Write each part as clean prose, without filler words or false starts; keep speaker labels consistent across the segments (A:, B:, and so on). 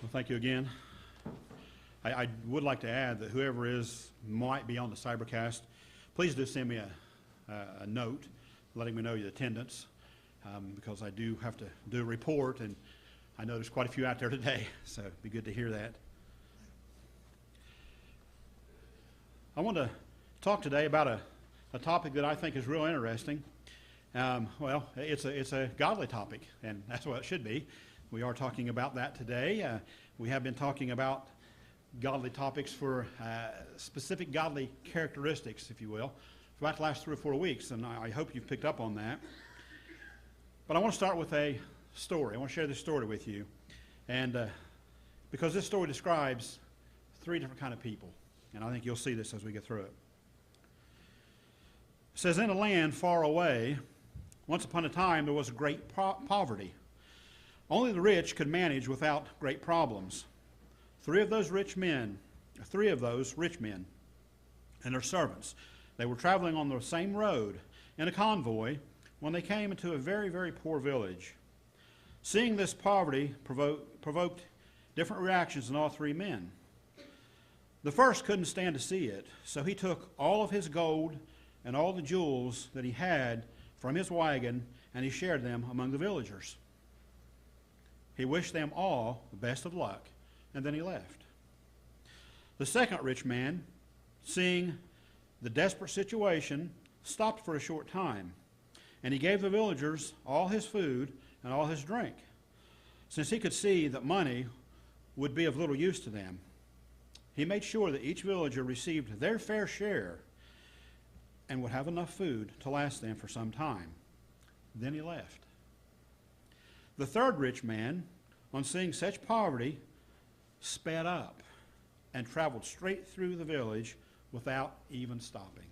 A: Well, thank you again. I would like to add that whoever might be on the Cybercast, please do send me a note letting me know your attendance, because I do have to do a report, and I know there's quite a few out there today, so it'd be good to hear that. I want to talk today about a topic that I think is real interesting. Well, it's a godly topic, and that's what it should be. We are talking about that today. We have been talking about godly topics for specific godly characteristics, if you will, for about the last 3 or 4 weeks, and I hope you've picked up on that. But I want to start with a story. I want to share this story with you, and because this story describes 3 different kind of people, and I think you'll see this as we get through it. It says, in a land far away, once upon a time there was great poverty. Only the rich could manage without great problems. Three of those rich men and their servants, they were traveling on the same road in a convoy when they came into a very, very poor village. Seeing this poverty provoked different reactions in all 3 men. The first couldn't stand to see it, so he took all of his gold and all the jewels that he had from his wagon, and he shared them among the villagers. He wished them all the best of luck, and then he left. The second rich man, seeing the desperate situation, stopped for a short time, and he gave the villagers all his food and all his drink, since he could see that money would be of little use to them. He made sure that each villager received their fair share and would have enough food to last them for some time. Then he left. The third rich man, on seeing such poverty, sped up and traveled straight through the village without even stopping.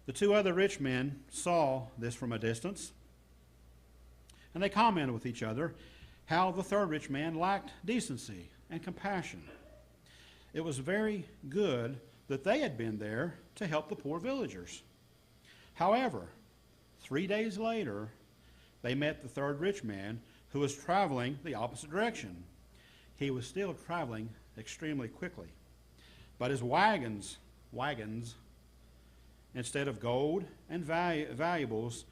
A: The 2 other rich men saw this from a distance, and they commented with each other how the third rich man lacked decency and compassion. It was very good that they had been there to help the poor villagers. However, 3 days later, they met the third rich man, who was traveling the opposite direction. He was still traveling extremely quickly, but his wagons, instead of gold and valuables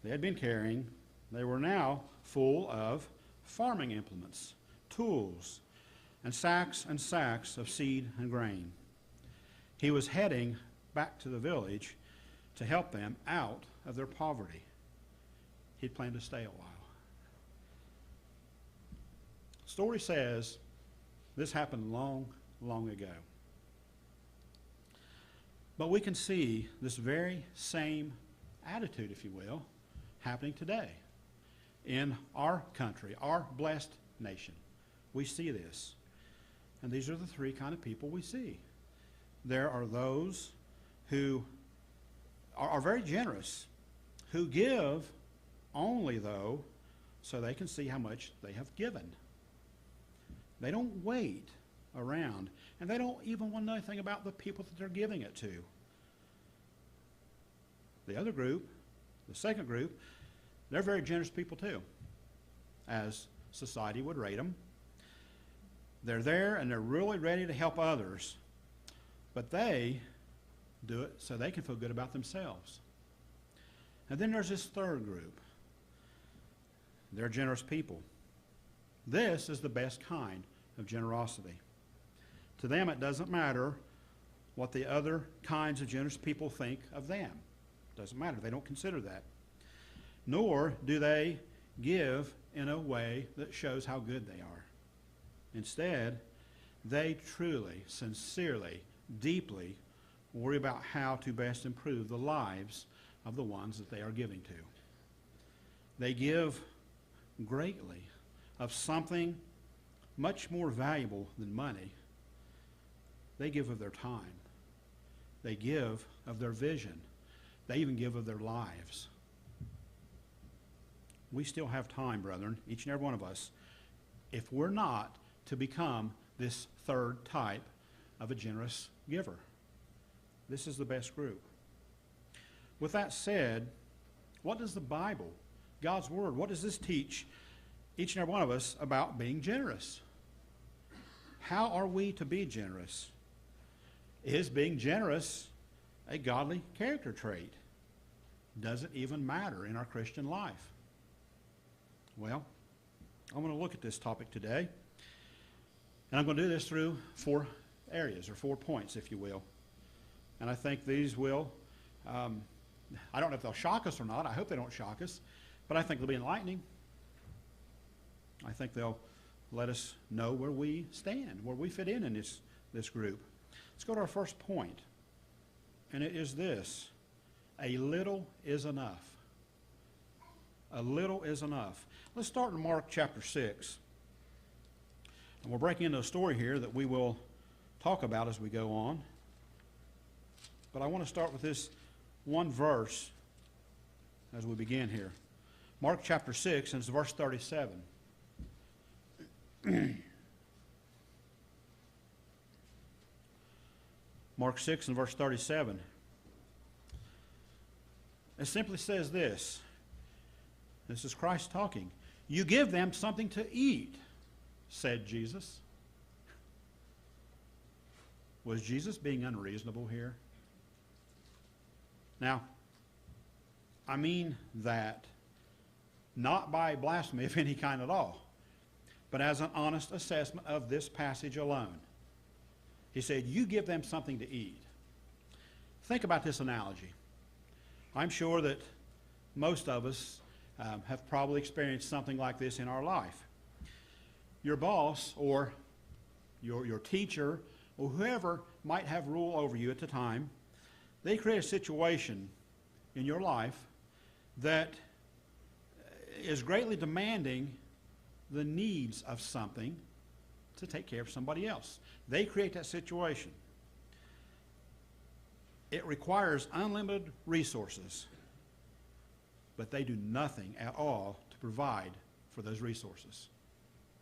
A: they had been carrying, they were now full of farming implements, tools, and sacks of seed and grain. He was heading back to the village to help them out of their poverty. He'd planned to stay a while. Story says this happened long, long ago. But we can see this very same attitude, if you will, happening today in our country, our blessed nation. We see this. And these are the 3 kind of people we see. There are those who are very generous, who give only, though, so they can see how much they have given. They don't wait around, and they don't even want to know anything about the people that they're giving it to. The other group, the second group, they're very generous people too, as society would rate them. They're there and they're really ready to help others, but they do it so they can feel good about themselves. And then there's this third group. They're generous people. This is the best kind of generosity. To them, it doesn't matter what the other kinds of generous people think of them. It doesn't matter. They don't consider that. Nor do they give in a way that shows how good they are. Instead, they truly, sincerely, deeply worry about how to best improve the lives of the ones that they are giving to. They give greatly of something much more valuable than money. They give of their time. They give of their vision. They even give of their lives. We still have time, brethren, each and every one of us, if we're not to become this third type of a generous giver. This is the best group. With that said, what does the Bible, God's Word, what does this teach each and every one of us, about being generous. How are we to be generous? Is being generous a godly character trait? Does it even matter in our Christian life? Well, I'm going to look at this topic today, and I'm going to do this through 4 areas, or 4 points, if you will. And I think these will, I don't know if they'll shock us or not. I hope they don't shock us, but I think they'll be enlightening. I think they'll let us know where we stand, where we fit in this group. Let's go to our first point, and it is this: a little is enough. A little is enough. Let's start in Mark chapter 6. And we're breaking into a story here that we will talk about as we go on. But I want to start with this one verse as we begin here. Mark chapter 6, and it's verse 37. Mark 6 and verse 37. It simply says this. This is Christ talking. You give them something to eat, said Jesus. Was Jesus being unreasonable here? Now, I mean that not by blasphemy of any kind at all, but as an honest assessment of this passage alone. He said, you give them something to eat. Think about this analogy. I'm sure that most of us have probably experienced something like this in our life. Your boss or your teacher or whoever might have rule over you at the time, they create a situation in your life that is greatly demanding the needs of something to take care of somebody else. They create that situation. It requires unlimited resources, but they do nothing at all to provide for those resources.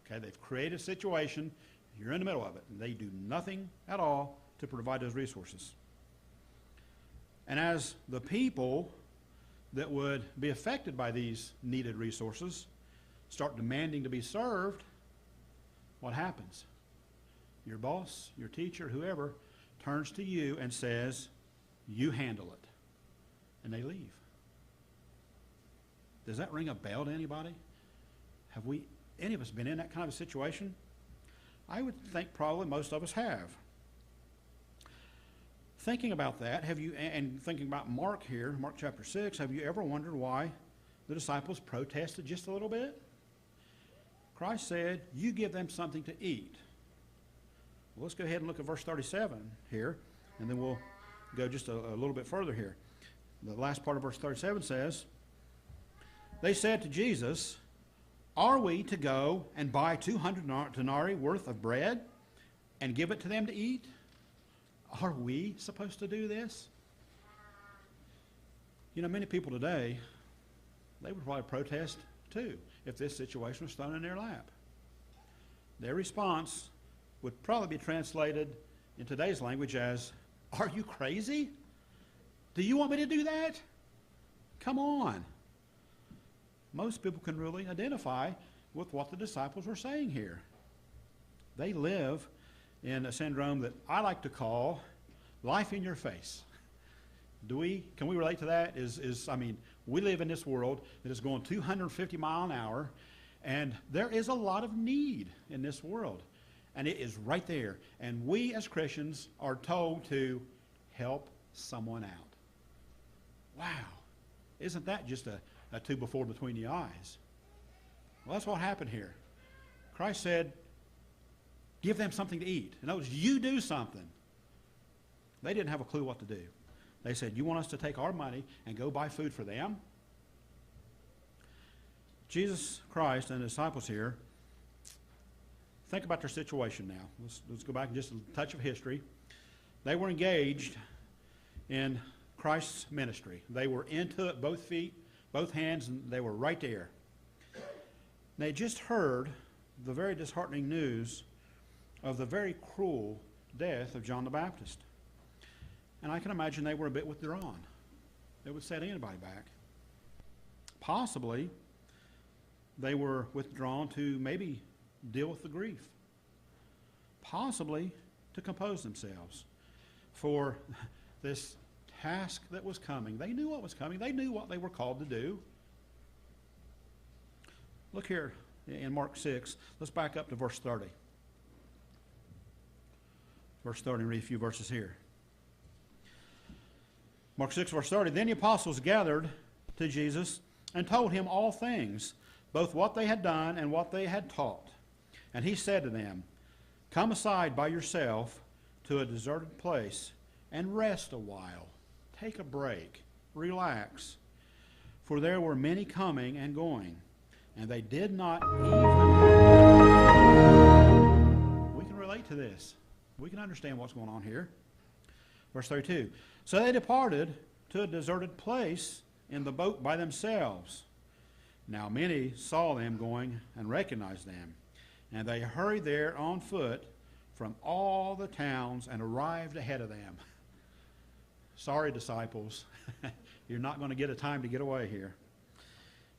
A: Okay, they've created a situation, you're in the middle of it, and they do nothing at all to provide those resources. And as the people that would be affected by these needed resources start demanding to be served, what happens? Your boss, your teacher, whoever, turns to you and says, you handle it. And they leave. Does that ring a bell to anybody? Have any of us been in that kind of a situation? I would think probably most of us have. Thinking about that, and thinking about Mark here, Mark chapter 6, have you ever wondered why the disciples protested just a little bit? Christ said, you give them something to eat. Well, let's go ahead and look at verse 37 here, and then we'll go just a little bit further here. The last part of verse 37 says, they said to Jesus, are we to go and buy 200 denarii worth of bread and give it to them to eat? Are we supposed to do this? You know, many people today, they would probably protest too if this situation was thrown in their lap. Their response would probably be translated in today's language as, are you crazy? Do you want me to do that? Come on. Most people can really identify with what the disciples were saying here. They live in a syndrome that I like to call life in your face. Can we relate to that? We live in this world that is going 250 miles an hour, and there is a lot of need in this world, and it is right there. And we as Christians are told to help someone out. Wow. Isn't that just a two before between the eyes? Well, that's what happened here. Christ said, give them something to eat. In other words, you do something. They didn't have a clue what to do. They said, you want us to take our money and go buy food for them? Jesus Christ and the disciples here, think about their situation now. Let's go back and just a touch of history. They were engaged in Christ's ministry. They were into it, both feet, both hands, and they were right there. They just heard the very disheartening news of the very cruel death of John the Baptist. And I can imagine they were a bit withdrawn. It would set anybody back. Possibly, they were withdrawn to maybe deal with the grief, possibly to compose themselves for this task that was coming. They knew what was coming. They knew what they were called to do. Look here in Mark 6. Let's back up to verse 30. Verse 30, and read a few verses here. Mark 6, verse 30. Then the apostles gathered to Jesus and told him all things, both what they had done and what they had taught. And he said to them, come aside by yourself to a deserted place and rest a while. Take a break. Relax. For there were many coming and going, and they did not even... We can relate to this. We can understand what's going on here. Verse 32. So they departed to a deserted place in the boat by themselves. Now many saw them going and recognized them, and they hurried there on foot from all the towns and arrived ahead of them. Sorry, disciples. You're not going to get a time to get away here.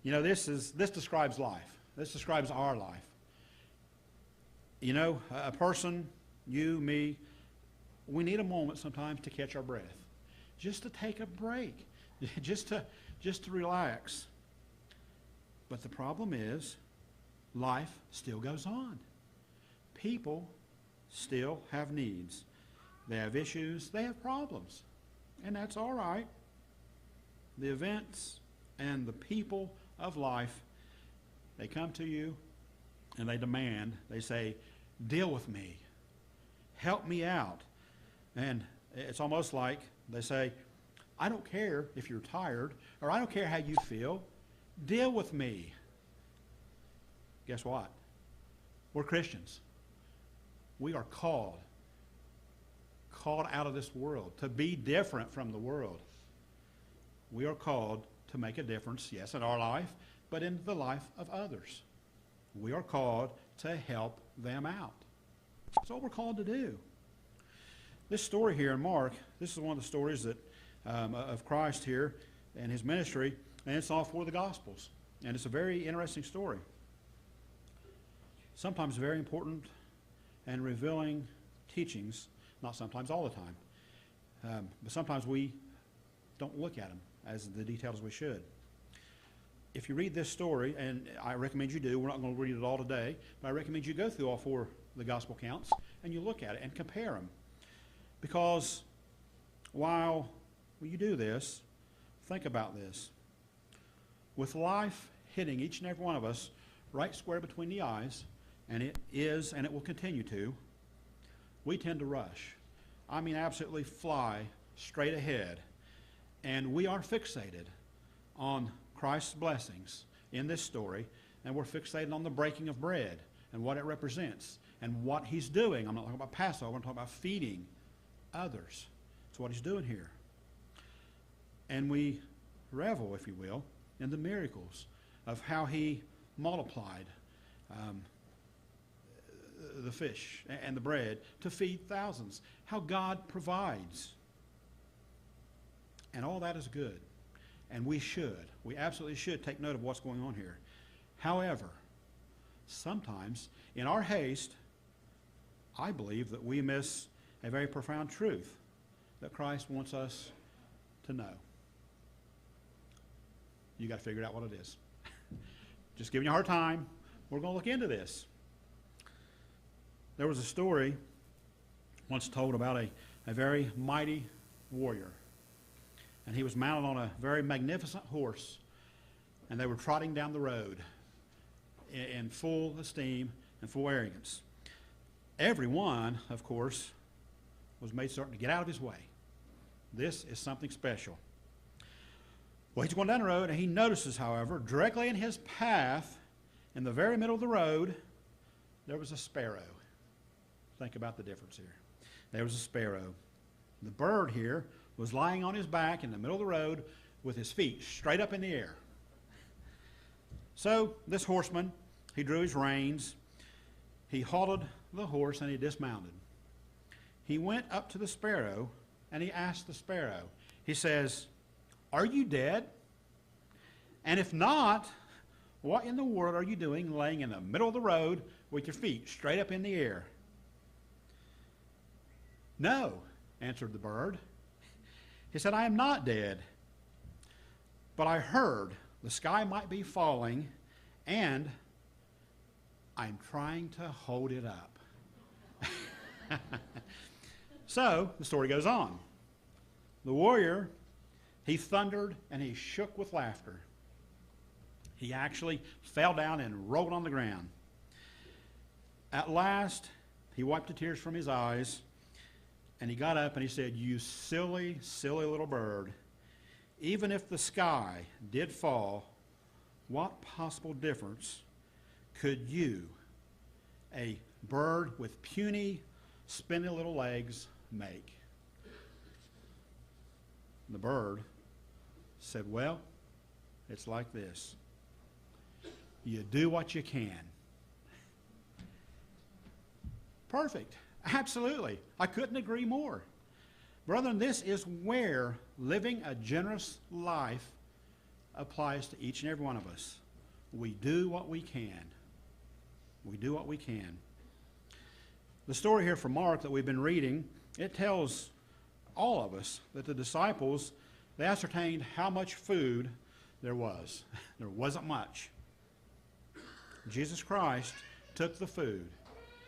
A: You know, this describes life. This describes our life. You know, a person, you, me, we need a moment sometimes to catch our breath. Just to take a break. Just to relax. But the problem is, life still goes on. People still have needs. They have issues. They have problems. And that's all right. The events and the people of life, they come to you and they demand, they say, deal with me. Help me out. And it's almost like they say, I don't care if you're tired, or I don't care how you feel. Deal with me. Guess what? We're Christians. We are called out of this world, to be different from the world. We are called to make a difference, yes, in our life, but in the life of others. We are called to help them out. That's what we're called to do. This story here in Mark, this is one of the stories that of Christ here and his ministry, and it's all for the Gospels. And it's a very interesting story. Sometimes very important and revealing teachings, not sometimes, all the time. But sometimes we don't look at them as the details we should. If you read this story, and I recommend you do, we're not going to read it all today, but I recommend you go through all four of the Gospel accounts and you look at it and compare them. Because while you do this, think about this. With life hitting each and every one of us right square between the eyes, and it is and it will continue to, we tend to rush. I mean absolutely fly straight ahead. And we are fixated on Christ's blessings in this story, and we're fixated on the breaking of bread and what it represents and what he's doing. I'm not talking about Passover, I'm talking about feeding others. That's what he's doing here. And we revel, if you will, in the miracles of how he multiplied the fish and the bread to feed thousands, how God provides. And all that is good. And we absolutely should take note of what's going on here. However, sometimes in our haste, I believe that we miss a very profound truth that Christ wants us to know. You got to figure out what it is. Just giving you a hard time. We're going to look into this. There was a story once told about a very mighty warrior. And he was mounted on a very magnificent horse. And they were trotting down the road in full esteem and full arrogance. Everyone, of course, was made certain to get out of his way. This is something special. Well, he's going down the road, and he notices, however, directly in his path, in the very middle of the road, there was a sparrow. Think about the difference here. There was a sparrow. The bird here was lying on his back in the middle of the road with his feet straight up in the air. So this horseman, he drew his reins, he halted the horse, and he dismounted. He went up to the sparrow, and he asked the sparrow, he says, "Are you dead? And if not, what in the world are you doing laying in the middle of the road with your feet straight up in the air? No, answered the bird. He said, I am not dead, but I heard the sky might be falling, and I'm trying to hold it up. So the story goes on. The warrior, he thundered and he shook with laughter. He actually fell down and rolled on the ground. At last, he wiped the tears from his eyes, and he got up and he said, you silly, silly little bird, even if the sky did fall, what possible difference could you, a bird with puny, spindly little legs, make? The bird said, well, it's like this. You do what you can. Perfect. Absolutely. I couldn't agree more. Brethren, this is where living a generous life applies to each and every one of us. We do what we can. We do what we can. The story here from Mark that we've been reading, it tells all of us that the disciples, they ascertained how much food there was. There wasn't much. Jesus Christ took the food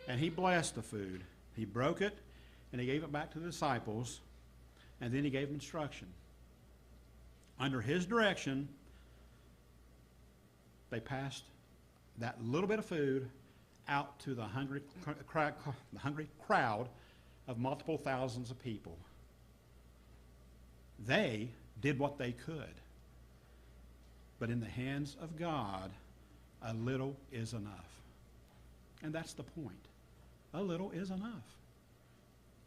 A: and he blessed the food. He broke it and he gave it back to the disciples, and then he gave them instruction. Under his direction, they passed that little bit of food out to the hungry crowd of multiple thousands of people. They did what they could. But in the hands of God, a little is enough. And that's the point. A little is enough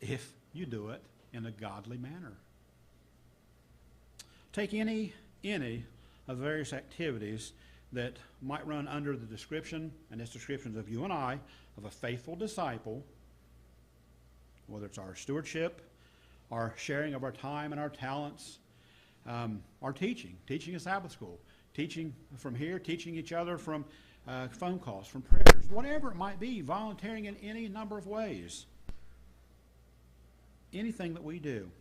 A: if you do it in a godly manner. Take any of the various activities that might run under the description, and its descriptions of you and I, of a faithful disciple, whether it's our stewardship, our sharing of our time and our talents, our teaching a Sabbath school, teaching from here, teaching each other from phone calls, from prayers, whatever it might be, volunteering in any number of ways. Anything that we do,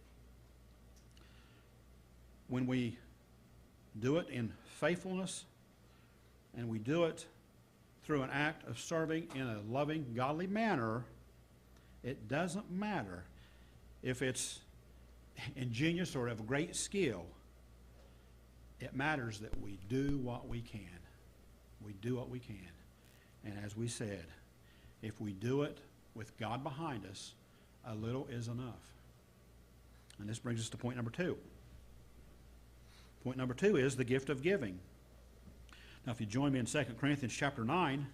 A: when we do it in faithfulness and we do it through an act of serving in a loving, godly manner, it doesn't matter if it's ingenious or of great skill. It matters that we do what we can. We do what we can. And as we said, if we do it with God behind us, a little is enough. And this brings us to point number 2. Point number 2 is the gift of giving. Now, if you join me in 2 Corinthians chapter 9.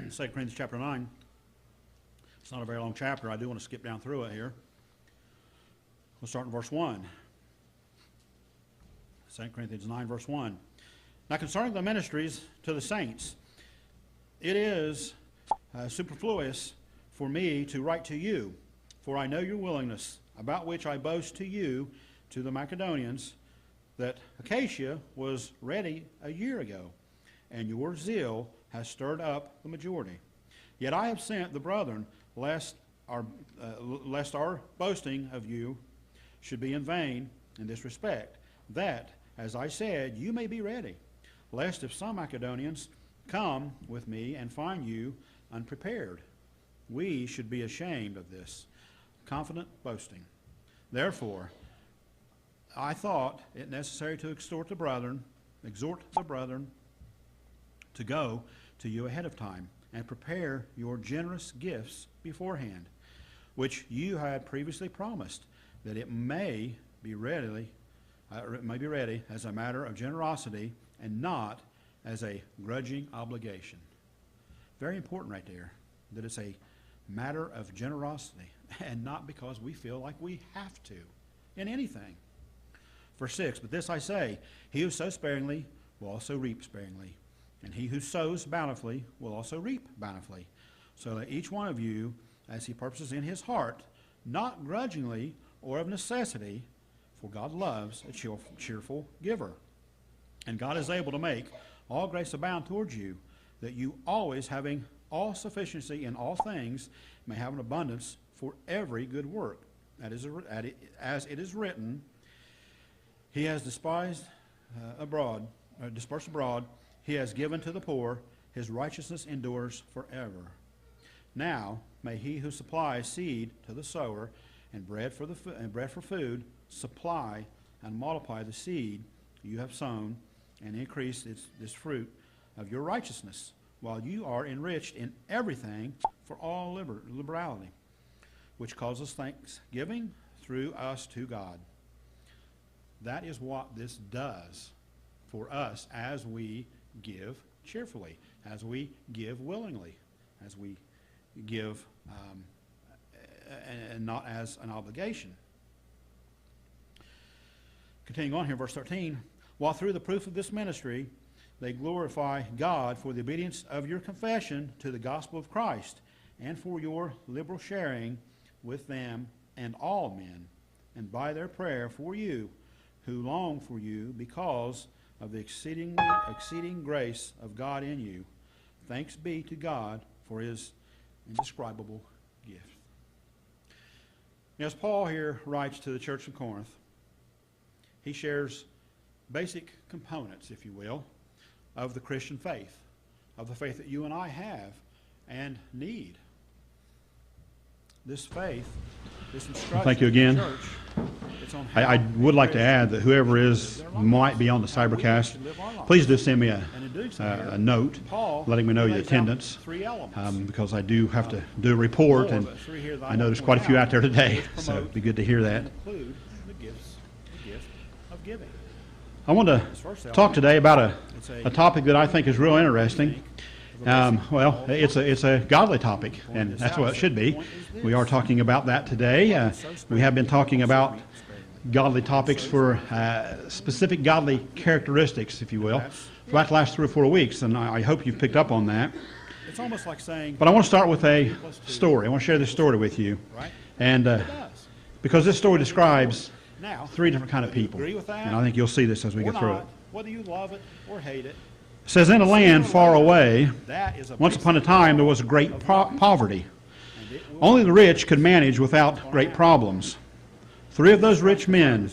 A: Second Corinthians chapter 9. It's not a very long chapter. I do want to skip down through it here. We'll start in verse 1. 2 Corinthians 9, verse 1. Now concerning the ministries to the saints, it is superfluous for me to write to you, for I know your willingness, about which I boast to you, to the Macedonians, that Acacia was ready a year ago, and your zeal has stirred up the majority. Yet I have sent the brethren, lest our boasting of you should be in vain in this respect, that, as I said, you may be ready, lest if some Macedonians come with me and find you unprepared, we should be ashamed of this confident boasting. Therefore, I thought it necessary to exhort the brethren to go to you ahead of time and prepare your generous gifts beforehand, which you had previously promised, that it may be ready as a matter of generosity and not as a grudging obligation. Very important right there, that it's a matter of generosity and not because we feel like we have to in anything. Verse 6, but this I say, he who sows sparingly will also reap sparingly, and he who sows bountifully will also reap bountifully. So that each one of you, as he purposes in his heart, not grudgingly or of necessity, for God loves a cheerful giver. And God is able to make all grace abound towards you, that you always, having all sufficiency in all things, may have an abundance for every good work. As it is written, he has dispersed abroad, he has given to the poor, his righteousness endures forever. Now may he who supplies seed to the sower and bread for food supply and multiply the seed you have sown and increase this fruit of your righteousness, while you are enriched in everything for all liberality, which causes thanksgiving through us to God. That is what this does for us as we give cheerfully, as we give willingly, as we give and not as an obligation. Continuing on here, verse 13, while through the proof of this ministry they glorify God for the obedience of your confession to the gospel of Christ, and for your liberal sharing with them and all men, and by their prayer for you, who long for you because of the exceeding grace of God in you. Thanks be to God for his indescribable gift. As Paul here writes to the church of Corinth, he shares basic components, if you will, of the Christian faith, of the faith that you and I have and need. This faith, this instruction.
B: Thank you again.
A: Church,
B: I would like to add that whoever might be on the cybercast, please do send me a note letting me know your attendance, because I do have to do a report, and I know there's quite a few out there today, so it'd be good to hear that. I want to talk today about a topic that I think is real interesting. Well, it's a godly topic, and that's what it should be. We are talking about that today. We have been talking about godly topics for specific godly characteristics, if you will, for about the last 3 or 4 weeks, and I hope you've picked up on that.
A: It's almost like saying.
B: But I want to start with a story. I want to share this story with you, and because this story describes 3 different kind of people, and I think you'll see this as we get through it.
A: Whether you love it or hate it.
B: It says, in a land far away, once upon a time there was a great poverty. Only the rich could manage without great problems. Three of those rich men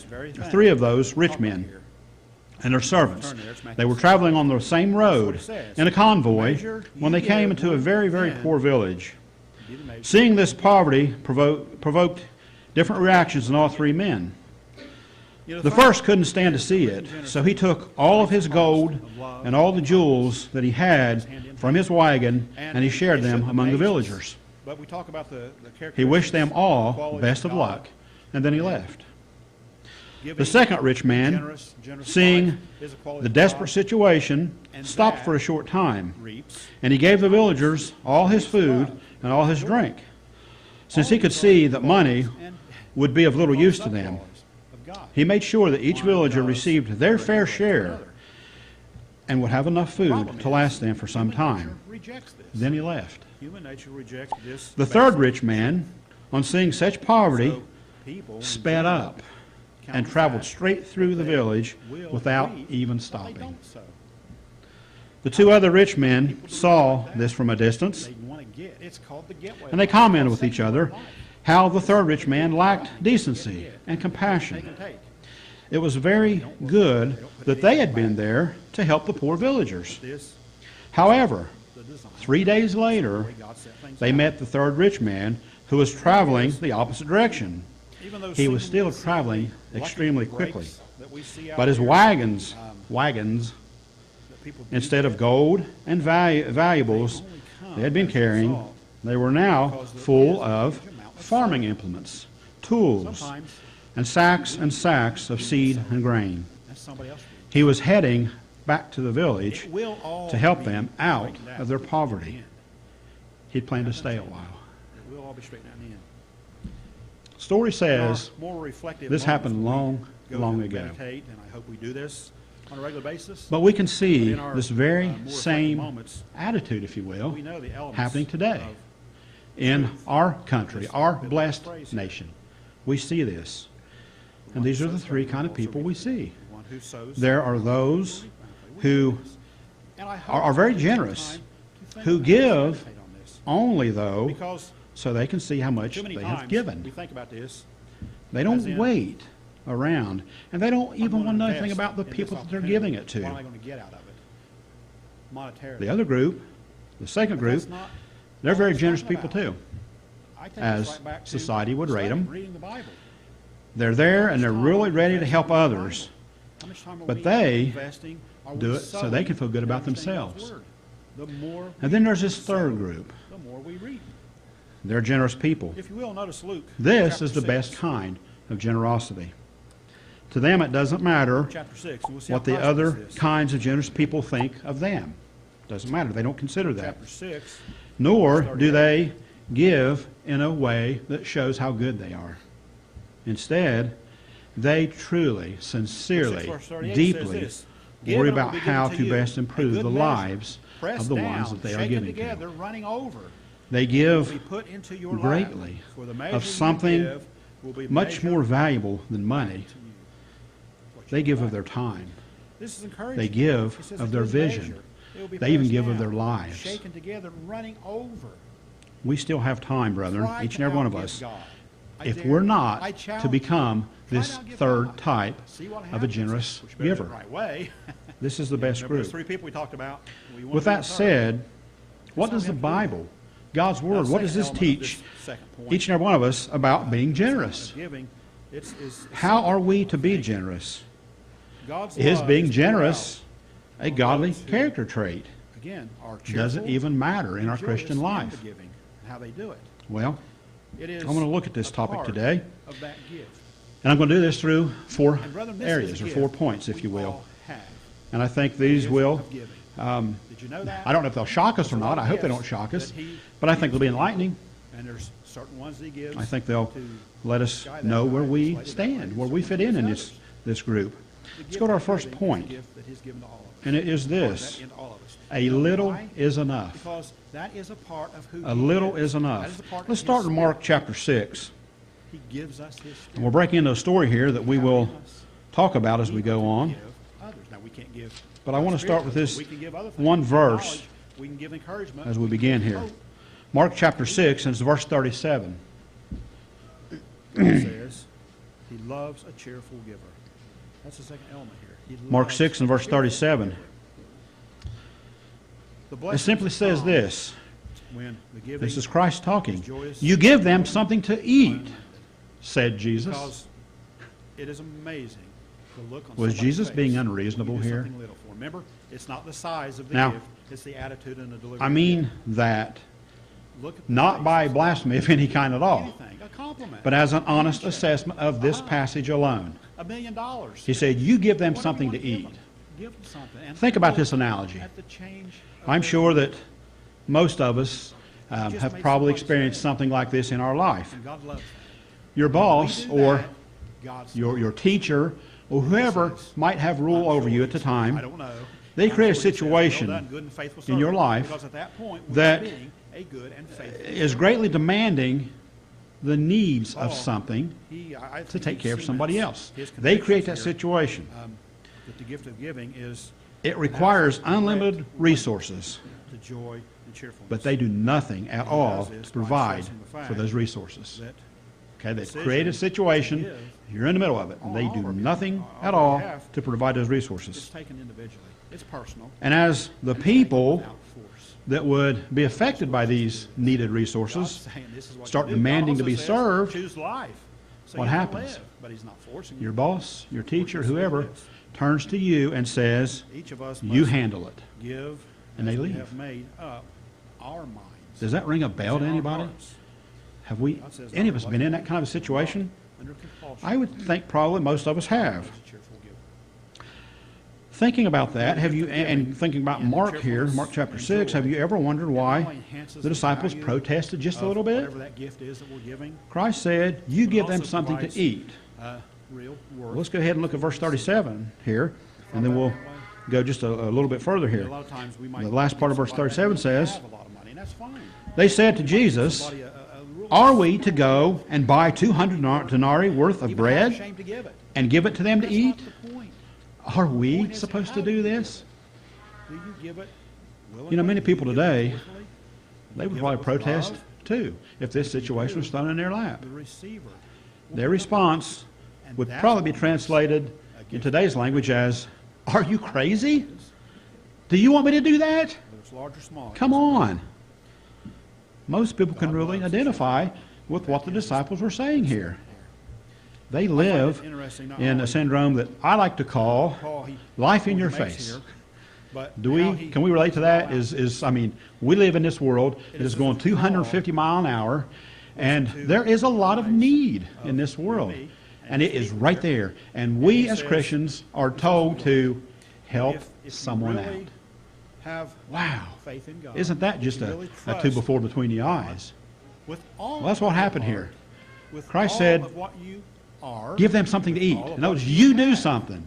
B: and their servants, they were traveling on the same road in a convoy when they came into a very, very poor village. Seeing this poverty provoked different reactions in all 3 men. The first couldn't stand to see it, so he took all of his gold and all the jewels that he had from his wagon, and he shared them among the villagers. He wished them all best of luck, and then he left. The second rich man, seeing the desperate situation, stopped for a short time, and he gave the villagers all his food and all his drink, since he could see that money would be of little use to them. He made sure that each villager received their fair share and would have enough food to last them for some time. Then he left. The third rich man, on seeing such poverty, sped up and traveled straight through the village without even stopping. The 2 other rich men saw this from a distance, and they commented with each other how the third rich man lacked decency and compassion. It was very good that they had been there to help the poor villagers. However, 3 days later, they met the third rich man, who was traveling the opposite direction. He was still traveling extremely quickly, but his wagons, instead of gold and valuables they had been carrying, they were now full of farming implements, tools, and sacks of seed and grain. He was heading back to the village to help them out of their poverty. He'd planned to stay a while. Story says this happened long
A: long ago. Meditate, and I hope we do this on a regular basis.
B: But we can see
A: our,
B: this very
A: more
B: same
A: moments,
B: attitude, if you will,
A: we know the elements
B: happening today
A: of
B: in our country,
A: this
B: our
A: biblical
B: blessed
A: phrase.
B: nation. We see this. And these are the three kind of people we see.
A: One who sows,
B: There are those who
A: and I hope
B: are very
A: we take
B: generous,
A: time to think
B: who
A: about
B: give
A: this, meditate on this.
B: only, though,
A: Because
B: so they can see how much
A: too many
B: they
A: times
B: have
A: we
B: given.
A: think about this.
B: They
A: as
B: don't
A: in,
B: wait around, and they don't even
A: I'm
B: want to know
A: gonna
B: anything
A: invest
B: about the
A: in this
B: people that they're
A: opportunity.
B: giving it
A: What am I
B: to.
A: going to get out of it? Monetarily.
B: The other group, the second
A: But
B: group,
A: that's not
B: they're
A: all
B: very
A: it's
B: generous
A: talking
B: people
A: about.
B: too.
A: I take
B: as
A: this right back to
B: society would rate
A: studying,
B: them.
A: reading the Bible.
B: They're there and they're really ready to help
A: Investing in the
B: others,
A: Bible. How much time are
B: but
A: we
B: they
A: investing? Are we
B: do it so they
A: sowing
B: can feel good about
A: everything in God's
B: themselves.
A: Word? The more
B: And then there's
A: we
B: this third
A: sow,
B: group.
A: the more we reap.
B: They're generous people.
A: If you will, notice Luke.
B: This
A: chapter
B: is the
A: 6.
B: best kind of generosity. To them, it doesn't matter
A: Chapter 6. And we'll see
B: what
A: how
B: the
A: prosperous
B: other
A: this is.
B: kinds of generous people think of them. Doesn't matter. They don't consider that.
A: Chapter 6.
B: Nor do they give in a way that shows how good they are. Instead, they truly, sincerely,
A: 6 verse 38
B: deeply
A: says this, "Give,
B: worry
A: and it will
B: about
A: be given
B: how
A: to
B: to
A: you,
B: best
A: a
B: improve
A: good
B: the
A: measure,
B: lives
A: pressed
B: of the
A: down,
B: ones that they are
A: shaken
B: giving
A: together,
B: to.
A: running over,
B: They
A: will be
B: give
A: put into your lap,
B: greatly
A: for the measure
B: of
A: you
B: something
A: give will be
B: much
A: measured
B: more valuable than money.
A: to you." What you
B: They give of
A: provide.
B: their time.
A: This is encouraging.
B: They give
A: It says
B: of
A: a
B: their
A: good
B: vision.
A: measure. It will be
B: They even
A: pressed
B: give of
A: down,
B: their lives.
A: shaken together, running over.
B: We still have time, brethren,
A: Try
B: each
A: to
B: and every one of
A: outgive
B: us,
A: God. I
B: if
A: dare
B: we're
A: you.
B: not
A: I
B: to
A: challenge
B: become
A: you. Try
B: this
A: to outgive
B: third
A: God.
B: type
A: See what
B: of a
A: happens.
B: generous
A: Which better do it
B: giver.
A: the right way.
B: This is the best
A: Remember those
B: group.
A: 3 people we talked about? We want
B: With
A: to be
B: that
A: the third.
B: said, what
A: That's
B: does the
A: all we have to do.
B: Bible, God's
A: Now,
B: Word,
A: the
B: what does
A: second
B: this
A: element of
B: teach
A: this second point,
B: each and every one of us about being generous?
A: Giving, is
B: How are we to be generous?
A: God's
B: Is
A: love
B: being
A: poured
B: generous
A: out
B: a
A: on
B: godly
A: those who,
B: character trait?
A: Again, are
B: Does it
A: cheerful,
B: even matter in our
A: joyous
B: Christian
A: in
B: life?
A: the giving, and how they do it.
B: Well,
A: It is
B: I'm going to look at this
A: a
B: topic
A: part
B: today,
A: of that gift.
B: and I'm going to do this through 4
A: And brethren, this
B: areas
A: is a
B: or
A: gift
B: 4 points, if
A: we
B: you will.
A: all have.
B: And I think
A: The
B: these
A: gift
B: will,
A: of giving. Did you know that?
B: I don't know if they'll shock us or
A: There's a lot
B: not.
A: of
B: I hope they
A: gifts
B: don't shock us,
A: that he
B: but I think they'll be
A: gives.
B: enlightening.
A: And there's certain ones that he gives.
B: I think they'll
A: to
B: let us
A: guide that
B: know where
A: life,
B: we
A: slay that
B: stand,
A: life,
B: where
A: so
B: we
A: he
B: fit
A: gives
B: in
A: others.
B: this group.
A: The
B: Let's
A: gift
B: go to our
A: of
B: first
A: giving is
B: point,
A: a gift that he's given to all of us.
B: and it is
A: Pour that
B: this:
A: into all of us.
B: a
A: You know
B: little
A: why?
B: is enough.
A: Because that is a part of who
B: A
A: he
B: little
A: is.
B: is
A: That
B: enough.
A: is a part of
B: Let's
A: his
B: start in Mark
A: spirit.
B: chapter 6,
A: He gives us his
B: and
A: spirit.
B: we're breaking into a story here that we
A: How
B: will
A: he must
B: talk about as we
A: be
B: go
A: to
B: on.
A: give others. Now, we can't give
B: But I want to start with
A: spiritually,
B: this
A: we can give other things.
B: one
A: We can
B: verse
A: knowledge, we can give encouragement,
B: as we begin here.
A: hope.
B: Mark chapter 6, and it's verse 37.
A: It says, he loves a cheerful giver. That's the second element here. He
B: Mark
A: loves
B: 6 and verse
A: a cheerful
B: 37.
A: giver. The
B: It
A: blessings
B: simply says
A: come
B: this.
A: when the giving
B: This is Christ talking.
A: is joyous,
B: You give them something to eat, said Jesus.
A: because it is amazing the look on
B: Was
A: somebody's
B: Jesus
A: face
B: being
A: when you
B: unreasonable
A: do
B: here?
A: something little for 'em. Remember, it's not the size of the
B: Now,
A: gift, it's the attitude and the delivery.
B: I
A: of the
B: mean
A: gift.
B: that
A: Look at the
B: not by
A: faces.
B: blasphemy of any kind at all,
A: Anything, a compliment,
B: but as an honest assessment of this passage alone.
A: $1 million.
B: He said, you give them
A: Whatever
B: something
A: you
B: to
A: want give
B: eat.
A: them, give them something. And
B: Think about
A: look
B: this analogy.
A: at the change of
B: I'm
A: their
B: sure that
A: life.
B: most of us have probably experienced something like this in our life.
A: And God loves that.
B: Your
A: When
B: boss
A: we do
B: or
A: that, God's
B: your teacher or whoever might have rule
A: I'm
B: over
A: sure
B: you at the
A: I
B: time
A: don't know.
B: they
A: I'm
B: create a
A: sure he says,
B: situation
A: "Well done, good and faithful
B: in your
A: servant,"
B: life
A: because at that point we
B: that
A: are being a good and faithful
B: is
A: servant.
B: greatly demanding the needs of
A: Oh,
B: something
A: I
B: to
A: think
B: take
A: he
B: care of somebody
A: cements
B: else.
A: his
B: They create that
A: convictions here,
B: situation.
A: that the gift of giving is
B: It requires
A: direct
B: unlimited resources,
A: to joy and cheerfulness.
B: but they do nothing at
A: What it
B: all
A: does is
B: to
A: by
B: provide
A: stressing the fact
B: for those resources.
A: that
B: Okay, they
A: decision
B: create a situation,
A: to give
B: you're in the middle of it, and they
A: on
B: do
A: our
B: nothing
A: behalf-
B: at
A: on our
B: all
A: behalf
B: to provide those
A: it's
B: resources.
A: taken individually. It's personal.
B: And as the
A: and it's taken
B: people
A: without force.
B: that would be affected by these needed
A: God's
B: resources
A: saying, "This is what
B: start
A: you do." God
B: demanding to
A: also
B: be
A: says,
B: served,
A: choose life. So
B: what
A: you can
B: happens?
A: live, but he's not forcing you.
B: your boss, your teacher,
A: Forcing
B: whoever,
A: lives.
B: turns to you and says,
A: Each of us
B: you
A: must
B: handle it.
A: give
B: And
A: as
B: they
A: we
B: leave.
A: have made up our minds.
B: Does that ring a bell
A: It's
B: to
A: in our
B: anybody?
A: hearts.
B: Have we,
A: God says,
B: any of us
A: "Not
B: been in
A: what
B: that kind of a situation?
A: Under compulsion.
B: I would think probably most of us have.
A: It's a cheerful giver.
B: Thinking about that, have you, and thinking about Mark here, Mark chapter 6, have you ever wondered
A: It not
B: why
A: only enhances
B: the disciples
A: value
B: protested just a
A: of
B: little bit?
A: Whatever that gift is that we're giving,
B: Christ said, you
A: but
B: give them
A: also
B: something to
A: provides,
B: eat.
A: real worth.
B: Let's go ahead and look at verse 37 here, and then we'll go just a little bit further here.
A: A lot of times we might
B: The last part of verse 37 says,
A: have a lot of money, and that's fine.
B: they said to Jesus,
A: Somebody, real
B: are we to go and buy 200 denarii worth of
A: even
B: bread
A: ashamed to give it.
B: and give it to them to
A: That's
B: eat?
A: not the point.
B: Are
A: The
B: we
A: point is,
B: supposed
A: how
B: to
A: do
B: do
A: you
B: this?
A: Do you give it willingly?
B: You know, many
A: Do you
B: people
A: give it
B: today,
A: joyfully?
B: they
A: You
B: would
A: give
B: probably
A: it with
B: protest
A: love?
B: too if this situation was thrown in their lap.
A: The receiver will
B: Their
A: put up
B: response
A: And
B: would
A: that's
B: probably be
A: what
B: translated
A: a
B: in
A: gift
B: today's language as, are you crazy?
A: is,
B: Do you want me to do that?
A: whether it's large or small.
B: Come on. Most people can
A: God
B: really
A: loves to
B: identify
A: share.
B: with what the disciples were saying here. They
A: I find
B: live
A: it interesting, not
B: in
A: only
B: a syndrome that I like to call
A: Paul, he
B: life in your
A: makes
B: face.
A: here, but
B: Do
A: how
B: we,
A: he
B: can we relate to that?
A: points it all out.
B: I mean, we live in this world that is
A: is
B: going
A: a
B: 250 mile an hour, and
A: to
B: there is a lot of
A: eyes
B: need in
A: of
B: this world.
A: me
B: And it
A: his
B: is
A: people
B: right
A: here.
B: there. And we
A: he
B: as
A: says,
B: Christians are told to help
A: if you
B: someone
A: really
B: out.
A: have
B: Wow.
A: faith in God,
B: Isn't that
A: if
B: just
A: you
B: a
A: really
B: two
A: trust
B: before between the eyes?
A: with all
B: Well, that's what
A: of your
B: happened
A: heart,
B: here.
A: with
B: Christ
A: all
B: said,
A: of what you are,
B: Give them something to
A: with
B: eat.
A: all of
B: In other
A: what
B: words, you do
A: have,
B: something.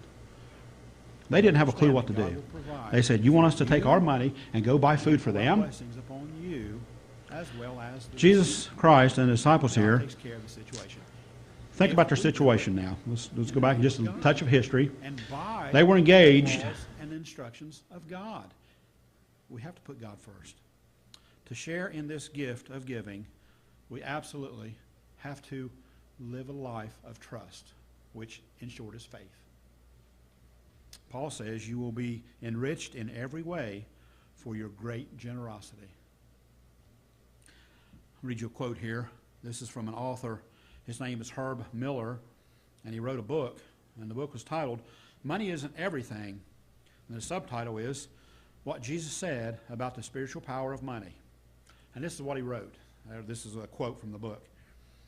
B: They didn't have a clue what to
A: God
B: do.
A: will provide
B: They said, you want us to take
A: you
B: our money and go buy food for them?
A: blessings upon you as well as the
B: Jesus Christ and the disciples
A: receiver. God
B: here,
A: takes care of the situation.
B: think about their situation now. Let's go back just a touch of history.
A: And by
B: They were engaged.
A: the laws and instructions of God. We have to put God first. To share in this gift of giving, we absolutely have to live a life of trust, which in short is faith. Paul says you will be enriched in every way for your great generosity. I'll read you a quote here. This is from an author. His name is Herb Miller, and he wrote a book, and the book was titled, Money Isn't Everything, and the subtitle is, What Jesus Said About the Spiritual Power of Money. And this is what he wrote. This is a quote from the book.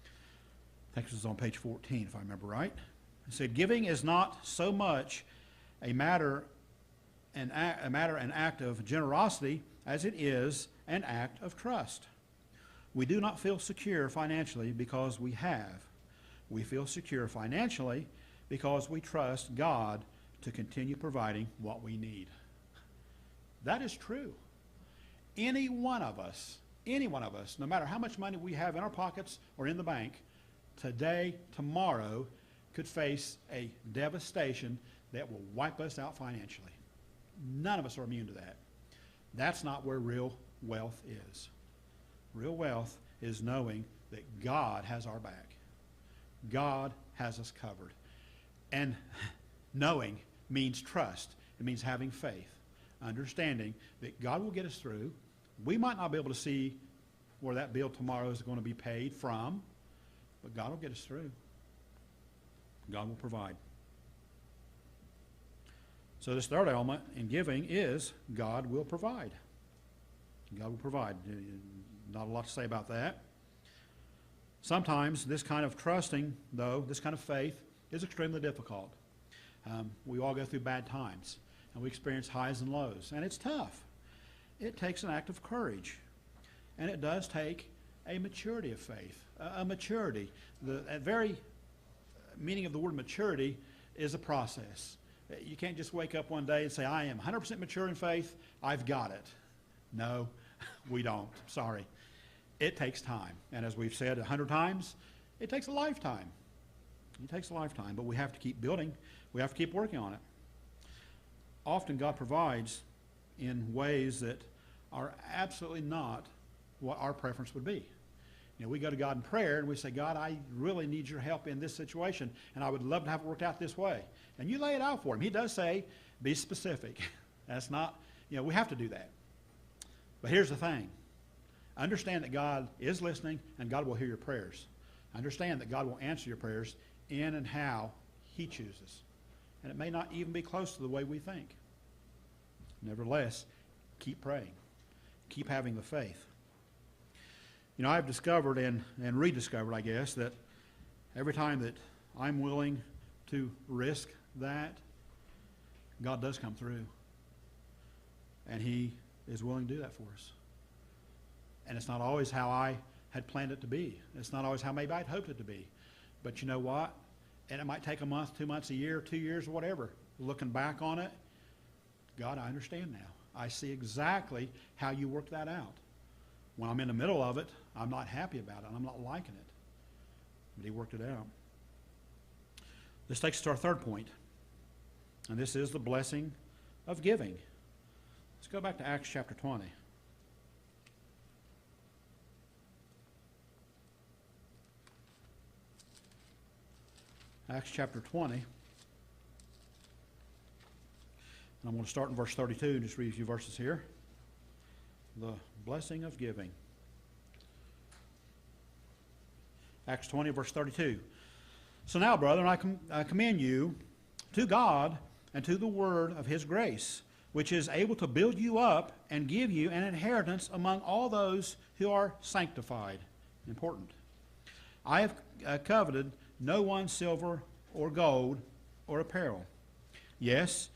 A: I think this is on page 14, if I remember right. He said, Giving is not so much a matter and act of generosity as it is an act of trust. We do not feel secure financially because we have. We feel secure financially because we trust God to continue providing what we need. That is true. Any one of us, no matter how much money we have in our pockets or in the bank, today, tomorrow, could face a devastation that will wipe us out financially. None of us are immune to that. That's not where real wealth is. Real wealth is knowing that God has our back. God has us covered. And knowing means trust. It means having faith. Understanding that God will get us through. We might not be able to see where that bill tomorrow is going to be paid from, but God will get us through. God will provide. So this third element in giving is God will provide. God will provide. Not a lot to say about that. Sometimes this kind of trusting, though, this kind of faith is extremely difficult. We all go through bad times, and we experience highs and lows, and it's tough. It takes an act of courage, and it does take a maturity of faith, a maturity. The very meaning of the word maturity is a process. You can't just wake up one day and say, I am 100% mature in faith, I've got it. No, we don't. Sorry. It takes time. And as we've said 100 times, it takes a lifetime. It takes a lifetime, but we have to keep building. We have to keep working on it. Often God provides in ways that are absolutely not what our preference would be. You know, we go to God in prayer and we say, God, I really need your help in this situation, and I would love to have it worked out this way. And you lay it out for him. He does say, be specific. That's not, we have to do that. But here's the thing. Understand that God is listening and God will hear your prayers. Understand that God will answer your prayers in and how he chooses. And it may not even be close to the way we think. Nevertheless, keep praying. Keep having the faith. I've discovered and rediscovered, I guess, that every time that I'm willing to risk that, God does come through. And he is willing to do that for us. And it's not always how I had planned it to be. It's not always how maybe I'd hoped it to be. But you know what? And it might take a month, 2 months, a year, 2 years, whatever. Looking back on it, God, I understand now. I see exactly how you worked that out. When I'm in the middle of it, I'm not happy about it. I'm not liking it. But he worked it out. This takes us to our third point. And this is the blessing of giving. Let's go back to Acts chapter 20. Acts chapter 20. And I'm going to start in verse 32 and just read a few verses here. The blessing of giving. Acts 20, verse 32. So now, brethren, I commend you to God and to the word of his grace, which is able to build you up and give you an inheritance among all those who are sanctified. Important. I have coveted no one's silver or gold or apparel. Yes,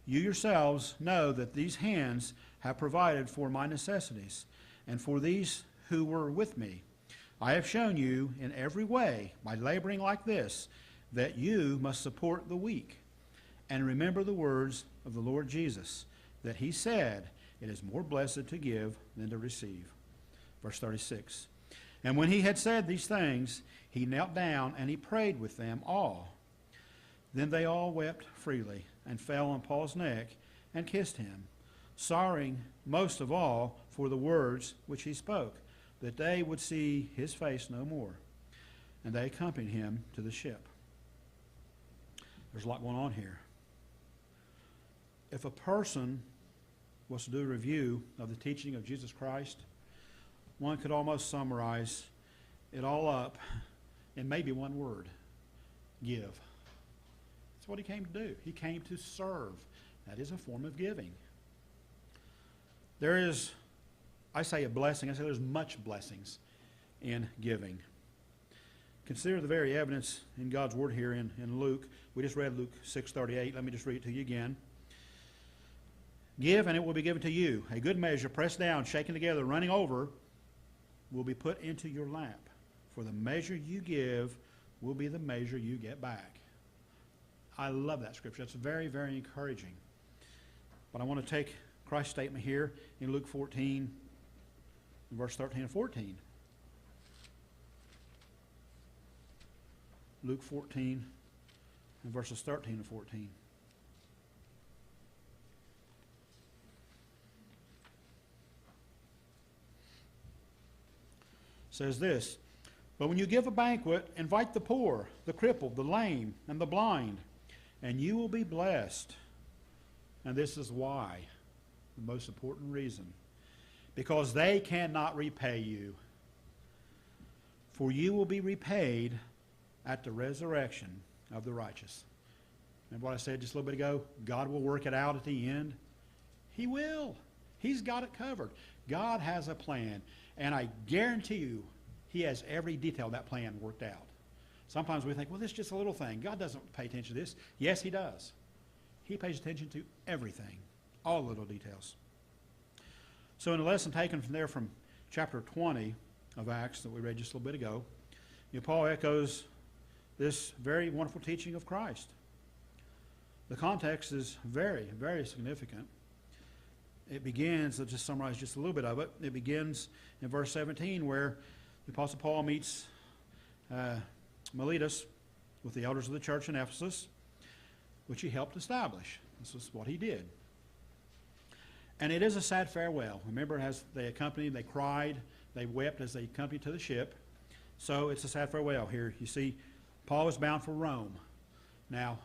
A: you yourselves know that these hands have provided for my necessities, and for these who were with me. I have shown you in every way, by laboring like this, that you must support the weak. And remember the words of the Lord Jesus, that he said, it is more blessed to give than to receive. Verse 36. And when he had said these things, he knelt down and he prayed with them all. Then they all wept freely and fell on Paul's neck and kissed him, sorrowing most of all for the words which he spoke, that they would see his face no more. And they accompanied him to the ship. There's a lot going on here. If a person was to do a review of the teaching of Jesus Christ, one could almost summarize it all up in maybe one word: give. That's what he came to do. He came to serve. That is a form of giving. There is, I say a blessing, I say there's much blessings in giving. Consider the very evidence in God's word here in Luke. We just read Luke 6:38. Let me just read it to you again. Give, and it will be given to you. A good measure, pressed down, shaken together, running over, will be put into your lap. For the measure you give will be the measure you get back. I love that scripture. That's very, very encouraging. But I want to take Christ's statement here in Luke 14, verse 13 and 14. Luke 14 and verses 13 and 14. Says this, but when you give a banquet, invite the poor, the crippled, the lame, and the blind, and you will be blessed. And this is why, the most important reason, because they cannot repay you. For you will be repaid at the resurrection of the righteous. Remember what I said just a little bit ago? God will work it out at the end. He will. He's got it covered. God has a plan, and I guarantee you he has every detail of that plan worked out. Sometimes we think, well, this is just a little thing. God doesn't pay attention to this. Yes, he does. He pays attention to everything, all the little details. So in a lesson taken from there from chapter 20 of Acts that we read just a little bit ago, Paul echoes this very wonderful teaching of Christ. The context is very, very significant. It begins, I'll just summarize just a little bit of it. It begins in verse 17 where the Apostle Paul meets Miletus with the elders of the church in Ephesus, which he helped establish. This is what he did. And it is a sad farewell. Remember, as they accompanied, they cried, they wept as they accompanied to the ship. So it's a sad farewell here. You see, Paul was bound for Rome. Now,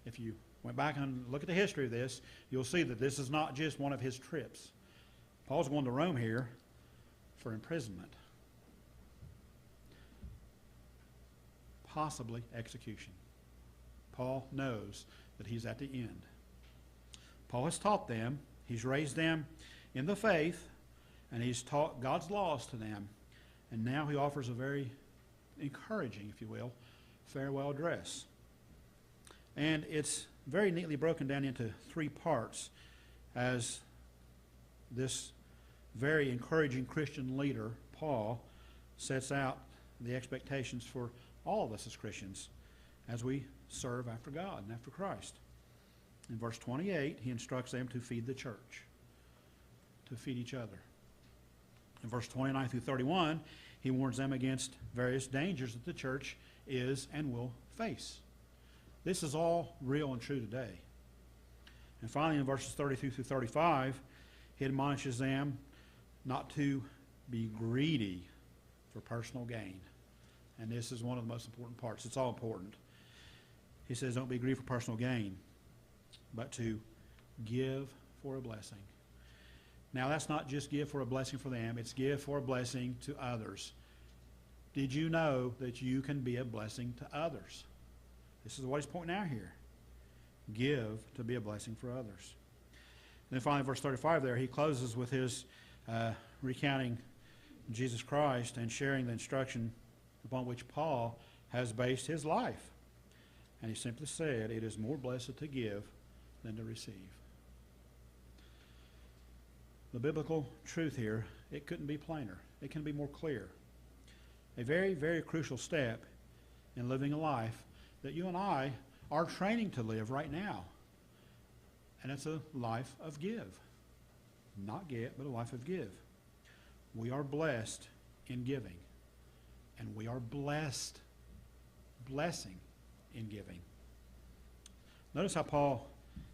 A: if you went back and look at the history of this, you'll see that this is not just one of his trips. Paul's going to Rome here for imprisonment. Possibly execution. Paul knows that he's at the end. Paul has taught them, he's raised them in the faith, and he's taught God's laws to them. And now he offers a very encouraging, if you will, farewell address. And it's very neatly broken down into three parts as this very encouraging Christian leader, Paul, sets out the expectations for all of us as Christians as we serve after God and after Christ. In verse 28, he instructs them to feed the church, to feed each other. In verse 29 through 31, he warns them against various dangers that the church is and will face. This is all real and true today. And finally, in verses 32 through 35, he admonishes them not to be greedy for personal gain. And this is one of the most important parts. It's all important. He says, don't be greedy for personal gain, but to give for a blessing. Now, that's not just give for a blessing for them. It's give for a blessing to others. Did you know that you can be a blessing to others? This is what he's pointing out here. Give to be a blessing for others. And then finally, verse 35 there, he closes with his recounting Jesus Christ and sharing the instruction upon which Paul has based his life. And he simply said, it is more blessed to give than to receive. The biblical truth here, it couldn't be plainer. It can be more clear. A very, very crucial step in living a life that you and I are training to live right now. And it's a life of give. Not get, but a life of give. We are blessed in giving. And we are blessing in giving. Notice how Paul,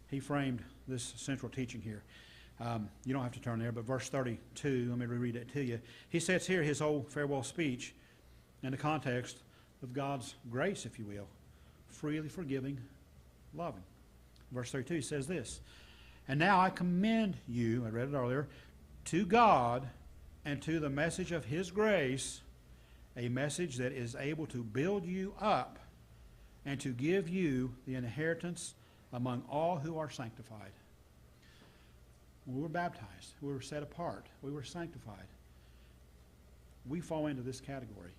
A: he framed this central teaching here. You don't have to turn there, but verse 32, let me reread it to you. He sets here his whole farewell speech in the context of God's grace, if you will, freely forgiving, loving. Verse 32 says this, and now I commend you, I read it earlier, to God and to the message of his grace, a message that is able to build you up and to give you the inheritance among all who are sanctified. When we were baptized, we were set apart, we were sanctified. We fall into this category.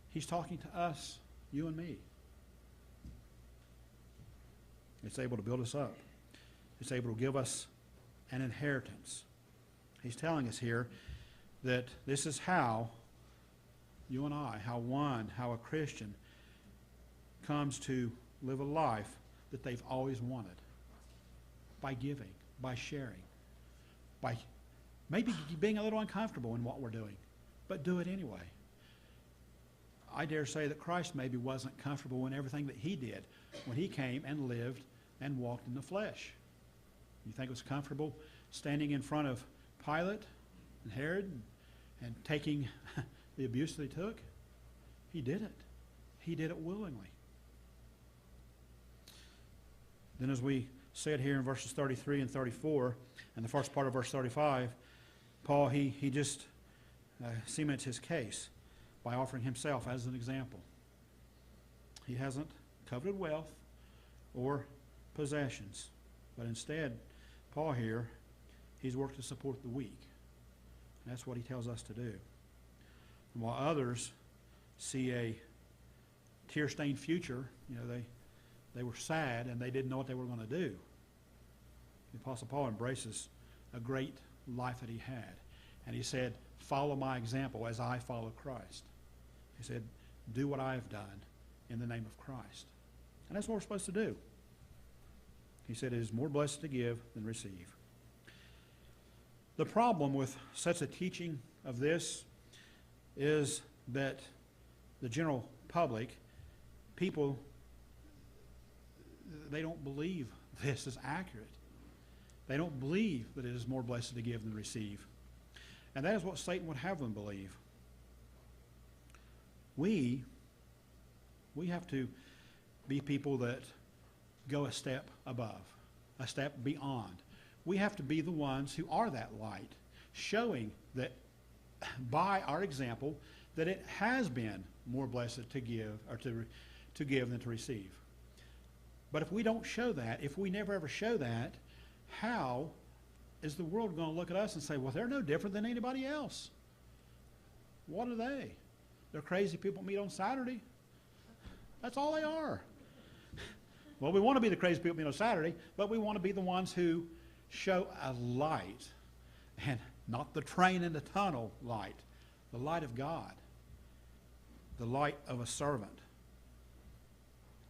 A: He's talking to us, you and me. It's able to build us up. It's able to give us an inheritance. He's telling us here that this is how you and I, how a Christian comes to live a life that they've always wanted. By giving, by sharing, by maybe being a little uncomfortable in what we're doing, but do it anyway. I dare say that Christ maybe wasn't comfortable in everything that he did when he came and lived and walked in the flesh. You think it was comfortable standing in front of Pilate and Herod and taking the abuse that he took? He did it. He did it willingly. Then as we said here in verses 33 and 34, and the first part of verse 35, Paul, he just cements his case by offering himself as an example. He hasn't coveted wealth or possessions, but instead, Paul here, he's worked to support the weak. And that's what he tells us to do. And while others see a tear-stained future, they were sad and they didn't know what they were going to do. The Apostle Paul embraces a great life that he had. And he said, follow my example as I follow Christ. He said, do what I have done in the name of Christ. And that's what we're supposed to do. He said, it is more blessed to give than receive. The problem with such a teaching of this is that the general public, people, they don't believe this is accurate. They don't believe that it is more blessed to give than receive. And that is what Satan would have them believe. We have to be people that go a step above, a step beyond. We have to be the ones who are that light, showing that by our example that it has been more blessed to give or to give than to receive. But if we don't show that, if we never ever show that, how is the world going to look at us and say, well, they're no different than anybody else? What are they? They're crazy people that meet on Saturday. That's all they are. Well, we want to be the crazy people meet on Saturday, but we want to be the ones who show a light, and not the train in the tunnel light, the light of God, the light of a servant.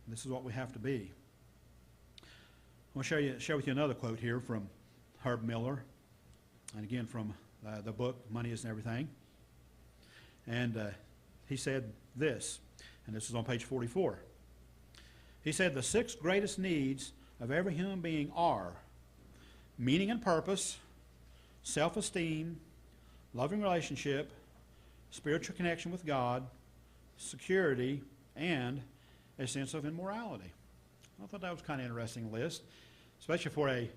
A: This is what we have to be. I want to share with you another quote here from Herb Miller, and again from the book Money Isn't Everything. And he said this, and this is on page 44. He said, "The 6 greatest needs of every human being are meaning and purpose, self-esteem, loving relationship, spiritual connection with God, security, and a sense of immorality." I thought that was kind of an interesting list, especially for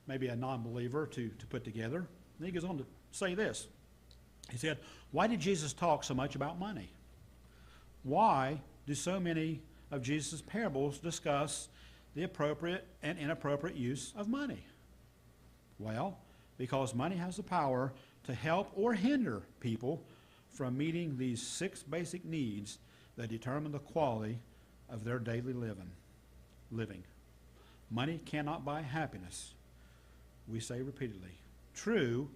A: maybe a non-believer to put together. And he goes on to say this. He said, "Why did Jesus talk so much about money? Why do so many of Jesus' parables discuss the appropriate and inappropriate use of money? Well, because money has the power to help or hinder people from meeting these 6 basic needs that determine the quality of their daily living. Money cannot buy happiness, we say repeatedly. True,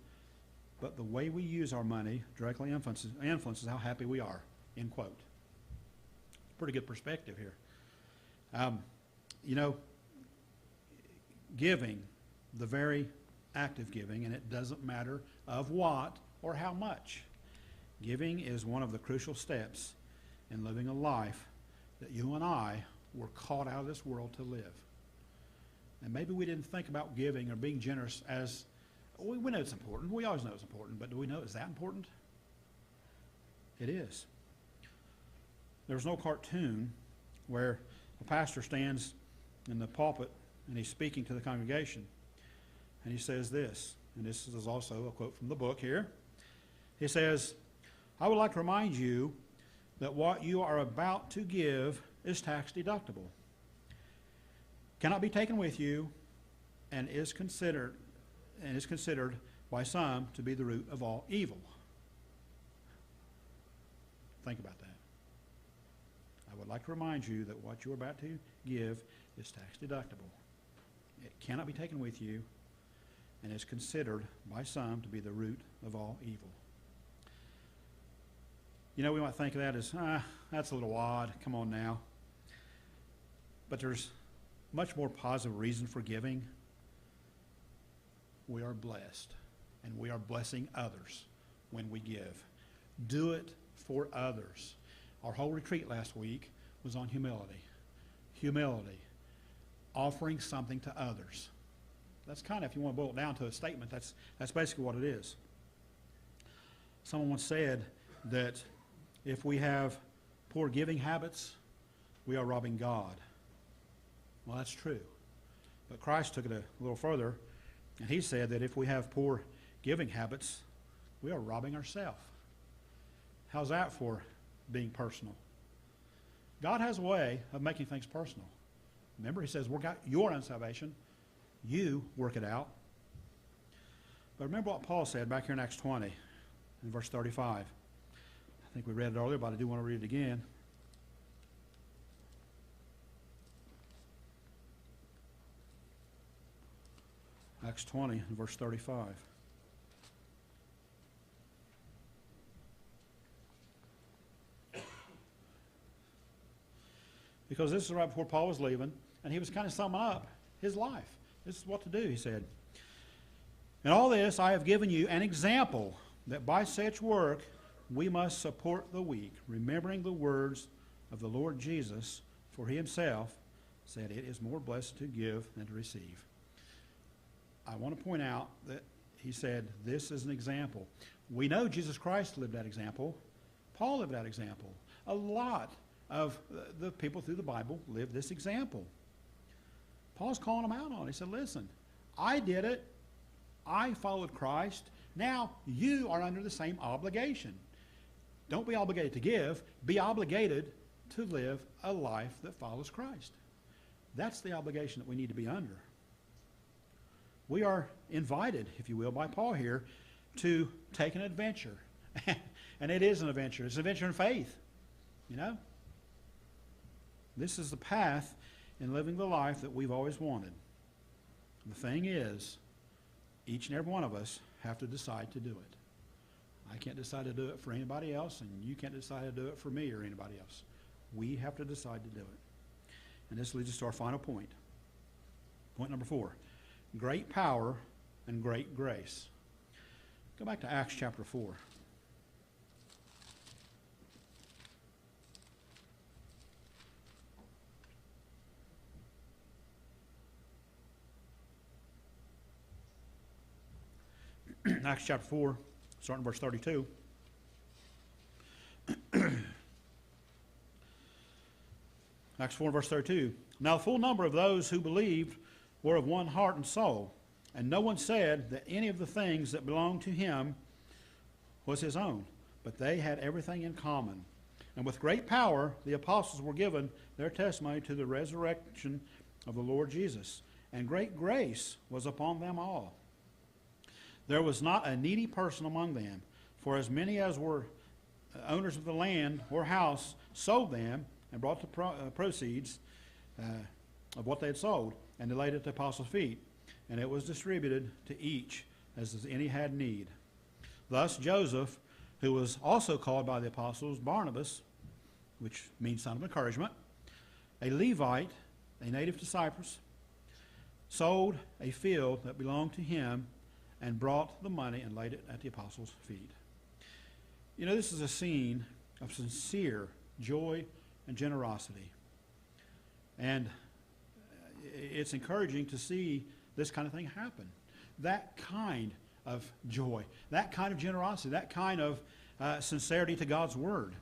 A: but the way we use our money directly influences how happy we are," end quote. Pretty good perspective here. Giving, the very act of giving, and it doesn't matter of what or how much. Giving is one of the crucial steps in living a life that you and I were called out of this world to live. And maybe we didn't think about giving or being generous as, we know it's important. We always know it's important, but do we know it's that important? It is. There's no cartoon where a pastor stands in the pulpit and he's speaking to the congregation. And he says this, and this is also a quote from the book here. He says, "I would like to remind you that what you are about to give is tax deductible, cannot be taken with you, and is considered by some to be the root of all evil." Think about that. I would like to remind you that what you're about to give is tax deductible. It cannot be taken with you, and is considered by some to be the root of all evil. We might think of that as, that's a little odd, come on now. But there's much more positive reason for giving. We are blessed, and we are blessing others when we give. Do it for others. Our whole retreat last week was on humility. Humility, offering something to others. That's kind of, if you want to boil it down to a statement, that's basically what it is. Someone once said that if we have poor giving habits, we are robbing God. Well, that's true. But Christ took it a little further, and he said that if we have poor giving habits, we are robbing ourselves. How's that for being personal? God has a way of making things personal. Remember, he says, work out your own salvation. You work it out. But remember what Paul said back here in Acts 20, in verse 35. I think we read it earlier, but I do want to read it again. Acts 20, and verse 35. Because this is right before Paul was leaving, and he was kind of summing up his life. This is what to do, he said. "In all this I have given you an example, that by such work we must support the weak, remembering the words of the Lord Jesus, for he himself said, 'It is more blessed to give than to receive.'" I want to point out that he said this is an example. We know Jesus Christ lived that example. Paul lived that example. A lot of the people through the Bible lived this example. Paul's calling them out on it. He said, listen, I did it. I followed Christ. Now you are under the same obligation. Don't be obligated to give. Be obligated to live a life that follows Christ. That's the obligation that we need to be under. We are invited, if you will, by Paul here to take an adventure. And it is an adventure. It's an adventure in faith. This is the path in living the life that we've always wanted. The thing is, each and every one of us have to decide to do it. I can't decide to do it for anybody else, and you can't decide to do it for me or anybody else. We have to decide to do it. And this leads us to our final point. Point number 4. Great power and great grace. Go back to Acts chapter 4. Acts chapter 4, starting verse 32. Acts 4, verse 32. Now the full number of those who believed were of one heart and soul, and no one said that any of the things that belonged to him was his own, but they had everything in common. And with great power the apostles were given their testimony to the resurrection of the Lord Jesus, and great grace was upon them all. There was not a needy person among them, for as many as were owners of the land or house sold them and brought the proceeds of what they had sold, and they laid it at the apostles' feet, and it was distributed to each as any had need. Thus Joseph, who was also called by the apostles Barnabas, which means son of encouragement, a Levite, a native to Cyprus, sold a field that belonged to him and brought the money and laid it at the apostles' feet. You know, this is a scene of sincere joy and generosity. And it's encouraging to see this kind of thing happen. That kind of joy, that kind of generosity, that kind of sincerity to God's Word.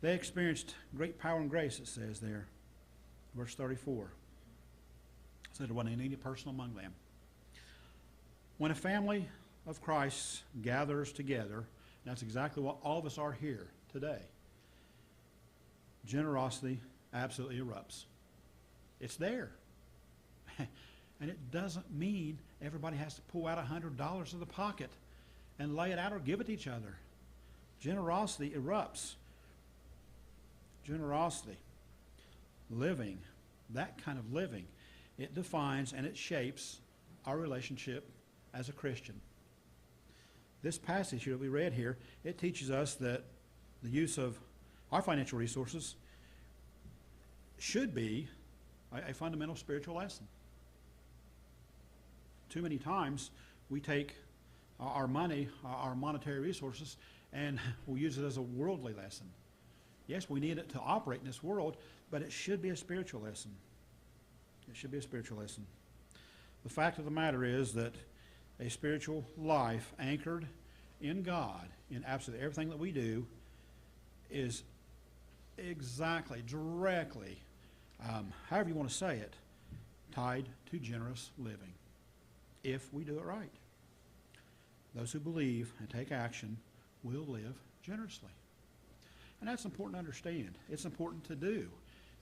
A: They experienced great power and grace, it says there. Verse 34. It said there wasn't any person among them. When a family of Christ gathers together, that's exactly what all of us are here today. Generosity absolutely erupts. It's there. And it doesn't mean everybody has to pull out $100 of the pocket and lay it out or give it to each other. Generosity erupts. Generosity, living, that kind of living, it defines and it shapes our relationship as a Christian. This passage that we read here, it teaches us that the use of our financial resources should be a fundamental spiritual lesson. Too many times we take our money, our monetary resources, and we'll use it as a worldly lesson. Yes, we need it to operate in this world, but it should be a spiritual lesson. It should be a spiritual lesson. The fact of the matter is that a spiritual life anchored in God, in absolutely everything that we do, is exactly, directly, however you want to say it, tied to generous living, if we do it right. Those who believe and take action will live generously. And that's important to understand. It's important to do.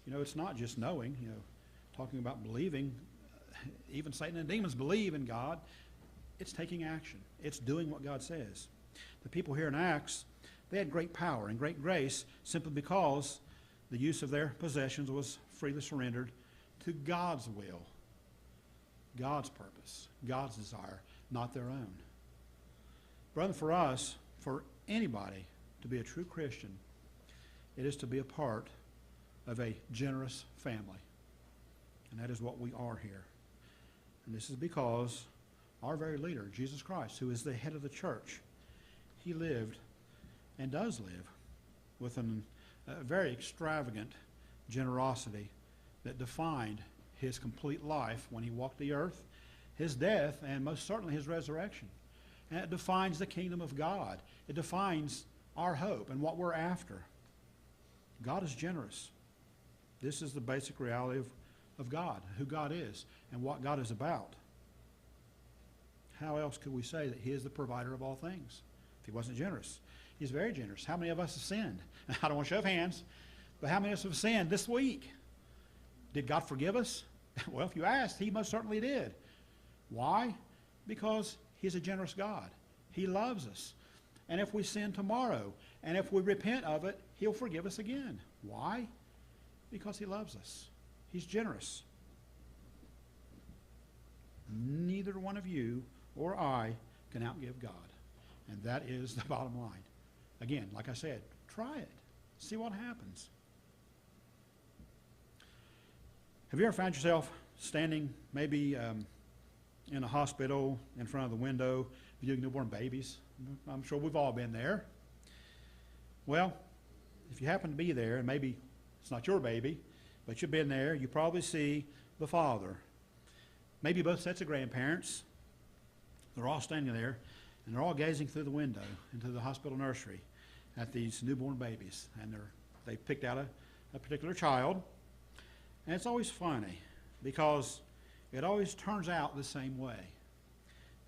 A: You know, it's not just knowing, you know, talking about believing. Even Satan and demons believe in God. It's taking action. It's doing what God says. The people here in Acts, they had great power and great grace simply because the use of their possessions was freely surrendered to God's will, God's purpose, God's desire, not their own. Brother, for us, for anybody to be a true Christian, it is to be a part of a generous family. And that is what we are here. And this is because our very leader, Jesus Christ, who is the head of the church, he lived and does live with a very extravagant generosity that defined his complete life when he walked the earth, his death, and most certainly his resurrection. And it defines the kingdom of God. It defines our hope and what we're after. God is generous. This is the basic reality of God, who God is, and what God is about. How else could we say that he is the provider of all things if he wasn't generous? He's very generous. How many of us have sinned? I don't want to show hands, but how many of us have sinned this week? Did God forgive us? Well, if you asked, he most certainly did. Why? Because he's a generous God. He loves us. And if we sin tomorrow, and if we repent of it, he'll forgive us again. Why? Because he loves us. He's generous. Neither one of you or I can outgive God. And that is the bottom line. Again, like I said, try it. See what happens. Have you ever found yourself standing maybe in a hospital in front of the window viewing newborn babies? I'm sure we've all been there. Well, if you happen to be there, and maybe it's not your baby, but you've been there, you probably see the father. Maybe both sets of grandparents. They're all standing there, and they're all gazing through the window into the hospital nursery at these newborn babies. And they've picked out a particular child. And it's always funny because it always turns out the same way.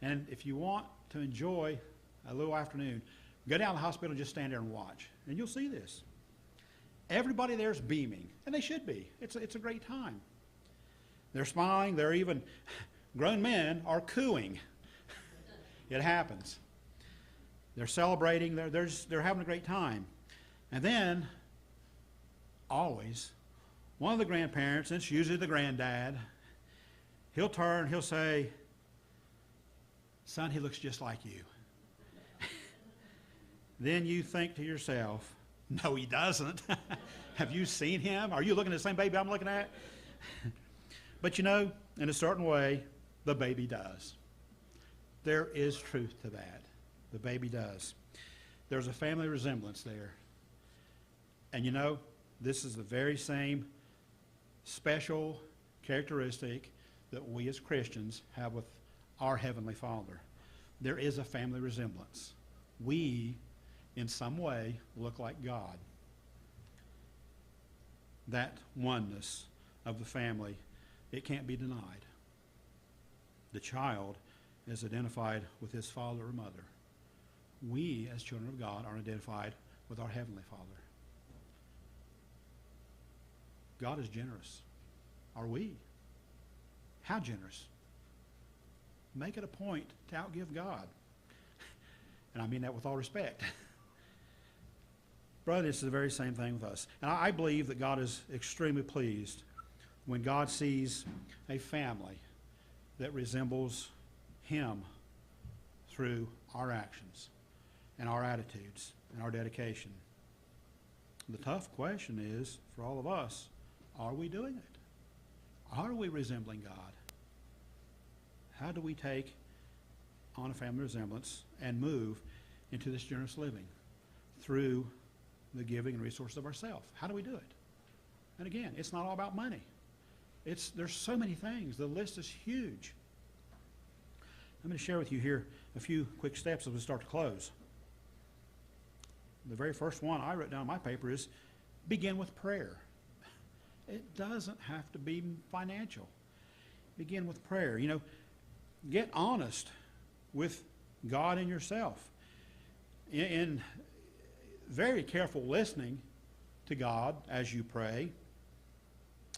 A: And if you want to enjoy a little afternoon, go down to the hospital and just stand there and watch. And you'll see this. Everybody there's beaming, and they should be. It's a great time. They're smiling. They're even, grown men are cooing. It happens. They're celebrating. They're having a great time. And then, always, one of the grandparents, and it's usually the granddad, he'll turn, he'll say, "Son, he looks just like you." Then you think to yourself, "No, he doesn't." Have you seen him? Are you looking at the same baby I'm looking at? But you know, in a certain way, the baby does. There is truth to that. The baby does. There's a family resemblance there. And you know, this is the very same special characteristic that we as Christians have with our Heavenly Father. There is a family resemblance. We, in some way, look like God. That oneness of the family, it can't be denied. The child is identified with his father or mother. We, as children of God, are identified with our Heavenly Father. God is generous. Are we? How generous? Make it a point to outgive God. And I mean that with all respect. Brother, it's the very same thing with us. And I believe that God is extremely pleased when God sees a family that resembles Him through our actions and our attitudes and our dedication. The tough question is, for all of us, are we doing it? Are we resembling God? How do we take on a family resemblance and move into this generous living through the giving and resources of ourselves? How do we do it? And again, it's not all about money. There's so many things. The list is huge. I'm going to share with you here a few quick steps as we start to close. The very first one I wrote down on my paper is begin with prayer. It doesn't have to be financial. Begin with prayer. You know, get honest with God and yourself. In very careful listening to God as you pray.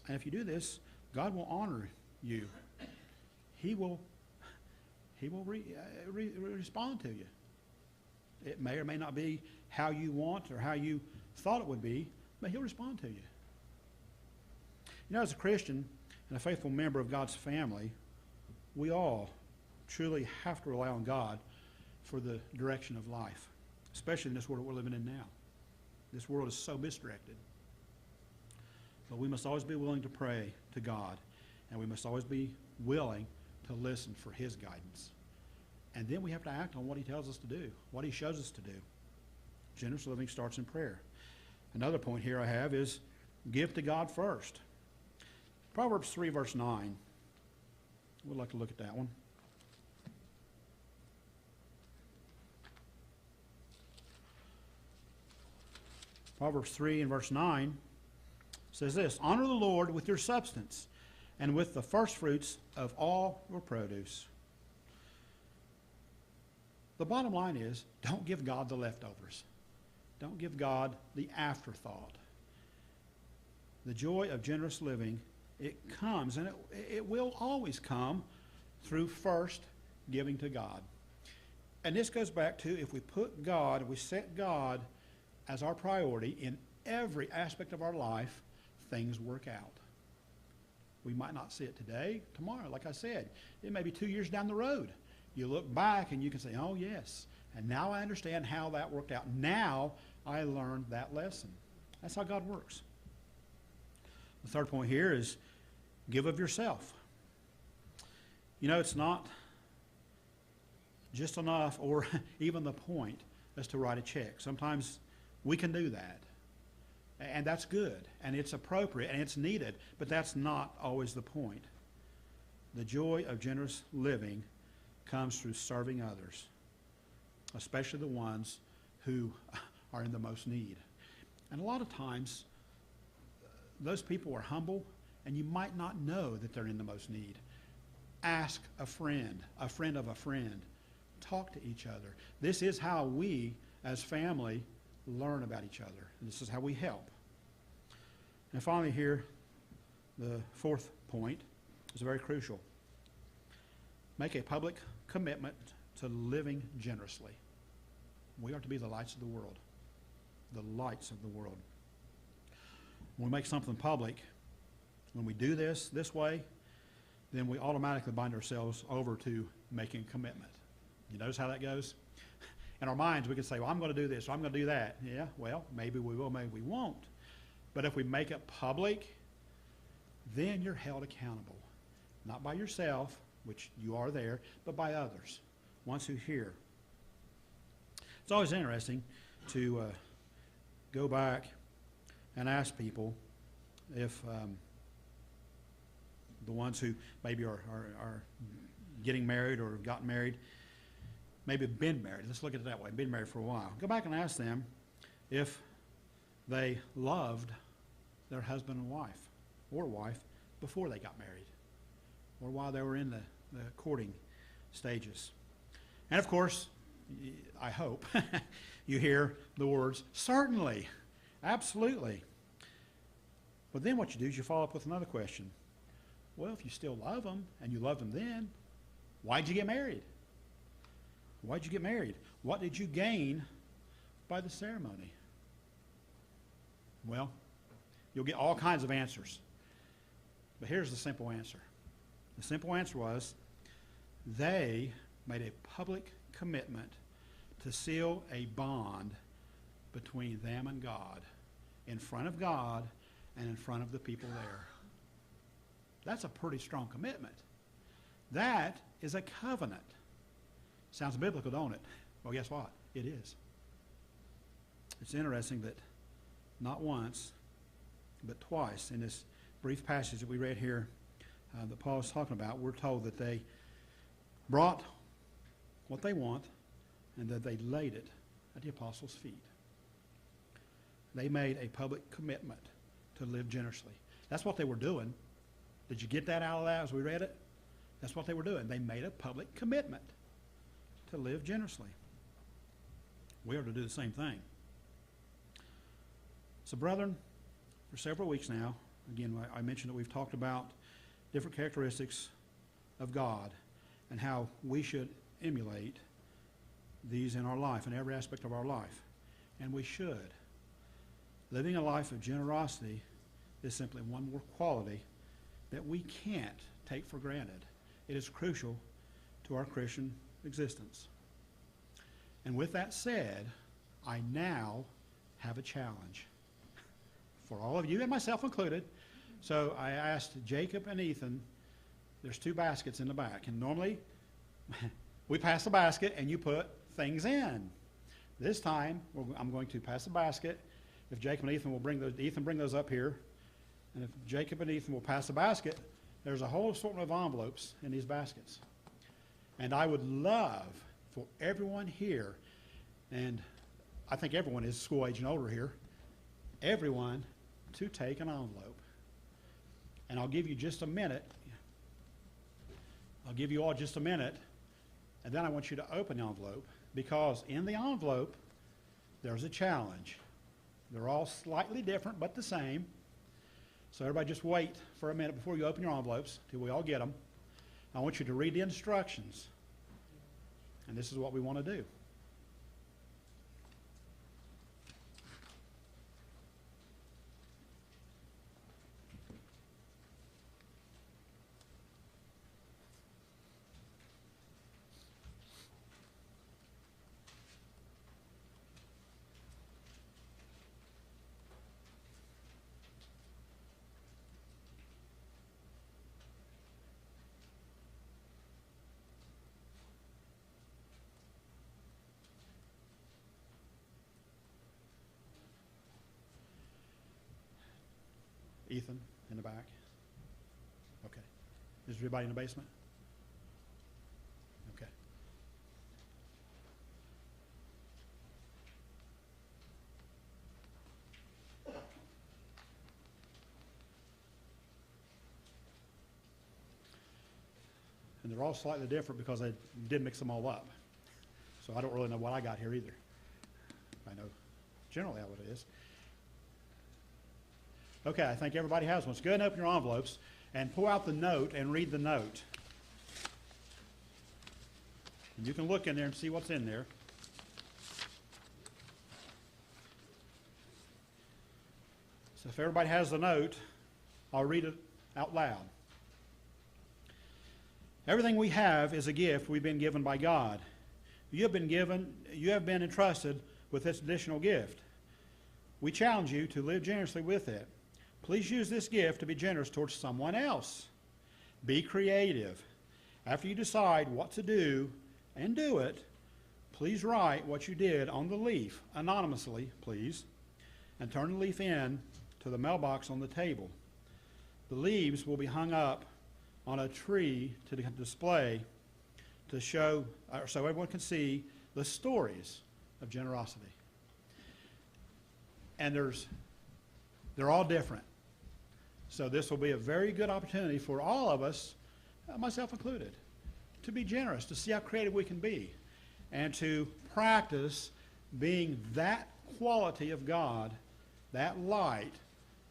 A: And if you do this, God will honor you. He will respond to you. It may or may not be how you want or how you thought it would be, but He'll respond to you. You know, as a Christian and a faithful member of God's family, we all truly have to rely on God for the direction of life, especially in this world we're living in now. This world is so misdirected. But we must always be willing to pray to God, and we must always be willing to listen for His guidance. And then we have to act on what He tells us to do, what He shows us to do. Generous living starts in prayer. Another point here I have is give to God first. Proverbs 3, verse 9. We'd like to look at that one. Proverbs 3 and verse 9 says this, honor the Lord with your substance and with the first fruits of all your produce. The bottom line is, don't give God the leftovers. Don't give God the afterthought. The joy of generous living, it comes, and it will always come through first giving to God. And this goes back to if we put God, if we set God as our priority in every aspect of our life, things work out. We might not see it today, tomorrow, like I said. It may be 2 years down the road. You look back and you can say, oh yes, and now I understand how that worked out. Now I learned that lesson. That's how God works. The third point here is Give of yourself. You know, it's not just enough or even the point as to write a check. Sometimes we can do that. And that's good, and it's appropriate, and it's needed, but that's not always the point. The joy of generous living comes through serving others, especially the ones who are in the most need. And a lot of times, those people are humble, and you might not know that they're in the most need. Ask a friend of a friend. Talk to each other. This is how we, as family, learn about each other. And this is how we help. And finally here, the fourth point is very crucial. Make a public commitment to living generously. We are to be the lights of the world. The lights of the world. When we make something public, when we do this way, then we automatically bind ourselves over to making a commitment. You notice how that goes? In our minds, we can say, well, I'm going to do this, or I'm going to do that. Yeah, well, maybe we will, maybe we won't. But if we make it public, then you're held accountable. Not by yourself, which you are there, but by others, ones who hear. It's always interesting to go back and ask people if the ones who maybe are getting married or have gotten married, maybe have been married. Let's look at it that way, been married for a while. Go back and ask them if they loved their husband and wife, or wife, before they got married, or while they were in the courting stages. And of course, I hope you hear the words, certainly, absolutely. But then what you do is you follow up with another question. Well, if you still love them, and you loved them then, why'd you get married? Why'd you get married? What did you gain by the ceremony? Well, you'll get all kinds of answers. But here's the simple answer. The simple answer was they made a public commitment to seal a bond between them and God, in front of God and in front of the people there. That's a pretty strong commitment. That is a covenant. Sounds biblical, don't it? Well, guess what? It is. It's interesting that not once, but twice in this brief passage that we read here that Paul is talking about, we're told that they brought what they want and that they laid it at the apostles' feet. They made a public commitment to live generously. That's what they were doing. Did you get that out of that as we read it? That's what they were doing. They made a public commitment to live generously. We are to do the same thing. So, brethren, for several weeks now, again, I mentioned that we've talked about different characteristics of God and how we should emulate these in our life, in every aspect of our life. And we should. Living a life of generosity is simply one more quality that we can't take for granted. It is crucial to our Christian existence. And with that said, I now have a challenge for all of you, and myself included. So I asked Jacob and Ethan, there's 2 baskets in the back, and normally we pass the basket and you put things in. This time, I'm going to pass the basket. If Jacob and Ethan will bring those up here, and if Jacob and Ethan will pass the basket, there's a whole assortment of envelopes in these baskets. And I would love for everyone here, and I think everyone is school age and older here, everyone to take an envelope. And I'll give you just a minute. I'll give you all just a minute, and then I want you to open the envelope, because in the envelope, there's a challenge. They're all slightly different, but the same. So everybody just wait for a minute before you open your envelopes till we all get them. I want you to read the instructions. And this is what we want to do. Ethan in the back? Okay. Is everybody in the basement? Okay. And they're all slightly different because I did mix them all up. So I don't really know what I got here either. I know generally how it is. Okay, I think everybody has one. So go ahead and open your envelopes and pull out the note and read the note. And you can look in there and see what's in there. So if everybody has the note, I'll read it out loud. Everything we have is a gift we've been given by God. You have been entrusted with this additional gift. We challenge you to live generously with it. Please use this gift to be generous towards someone else. Be creative. After you decide what to do and do it, please write what you did on the leaf, anonymously, please, and turn the leaf in to the mailbox on the table. The leaves will be hung up on a tree to display to show, so everyone can see the stories of generosity. And they're all different. So this will be a very good opportunity for all of us, myself included, to be generous, to see how creative we can be, and to practice being that quality of God, that light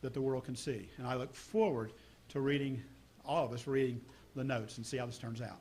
A: that the world can see. And I look forward to reading, all of us reading the notes and see how this turns out.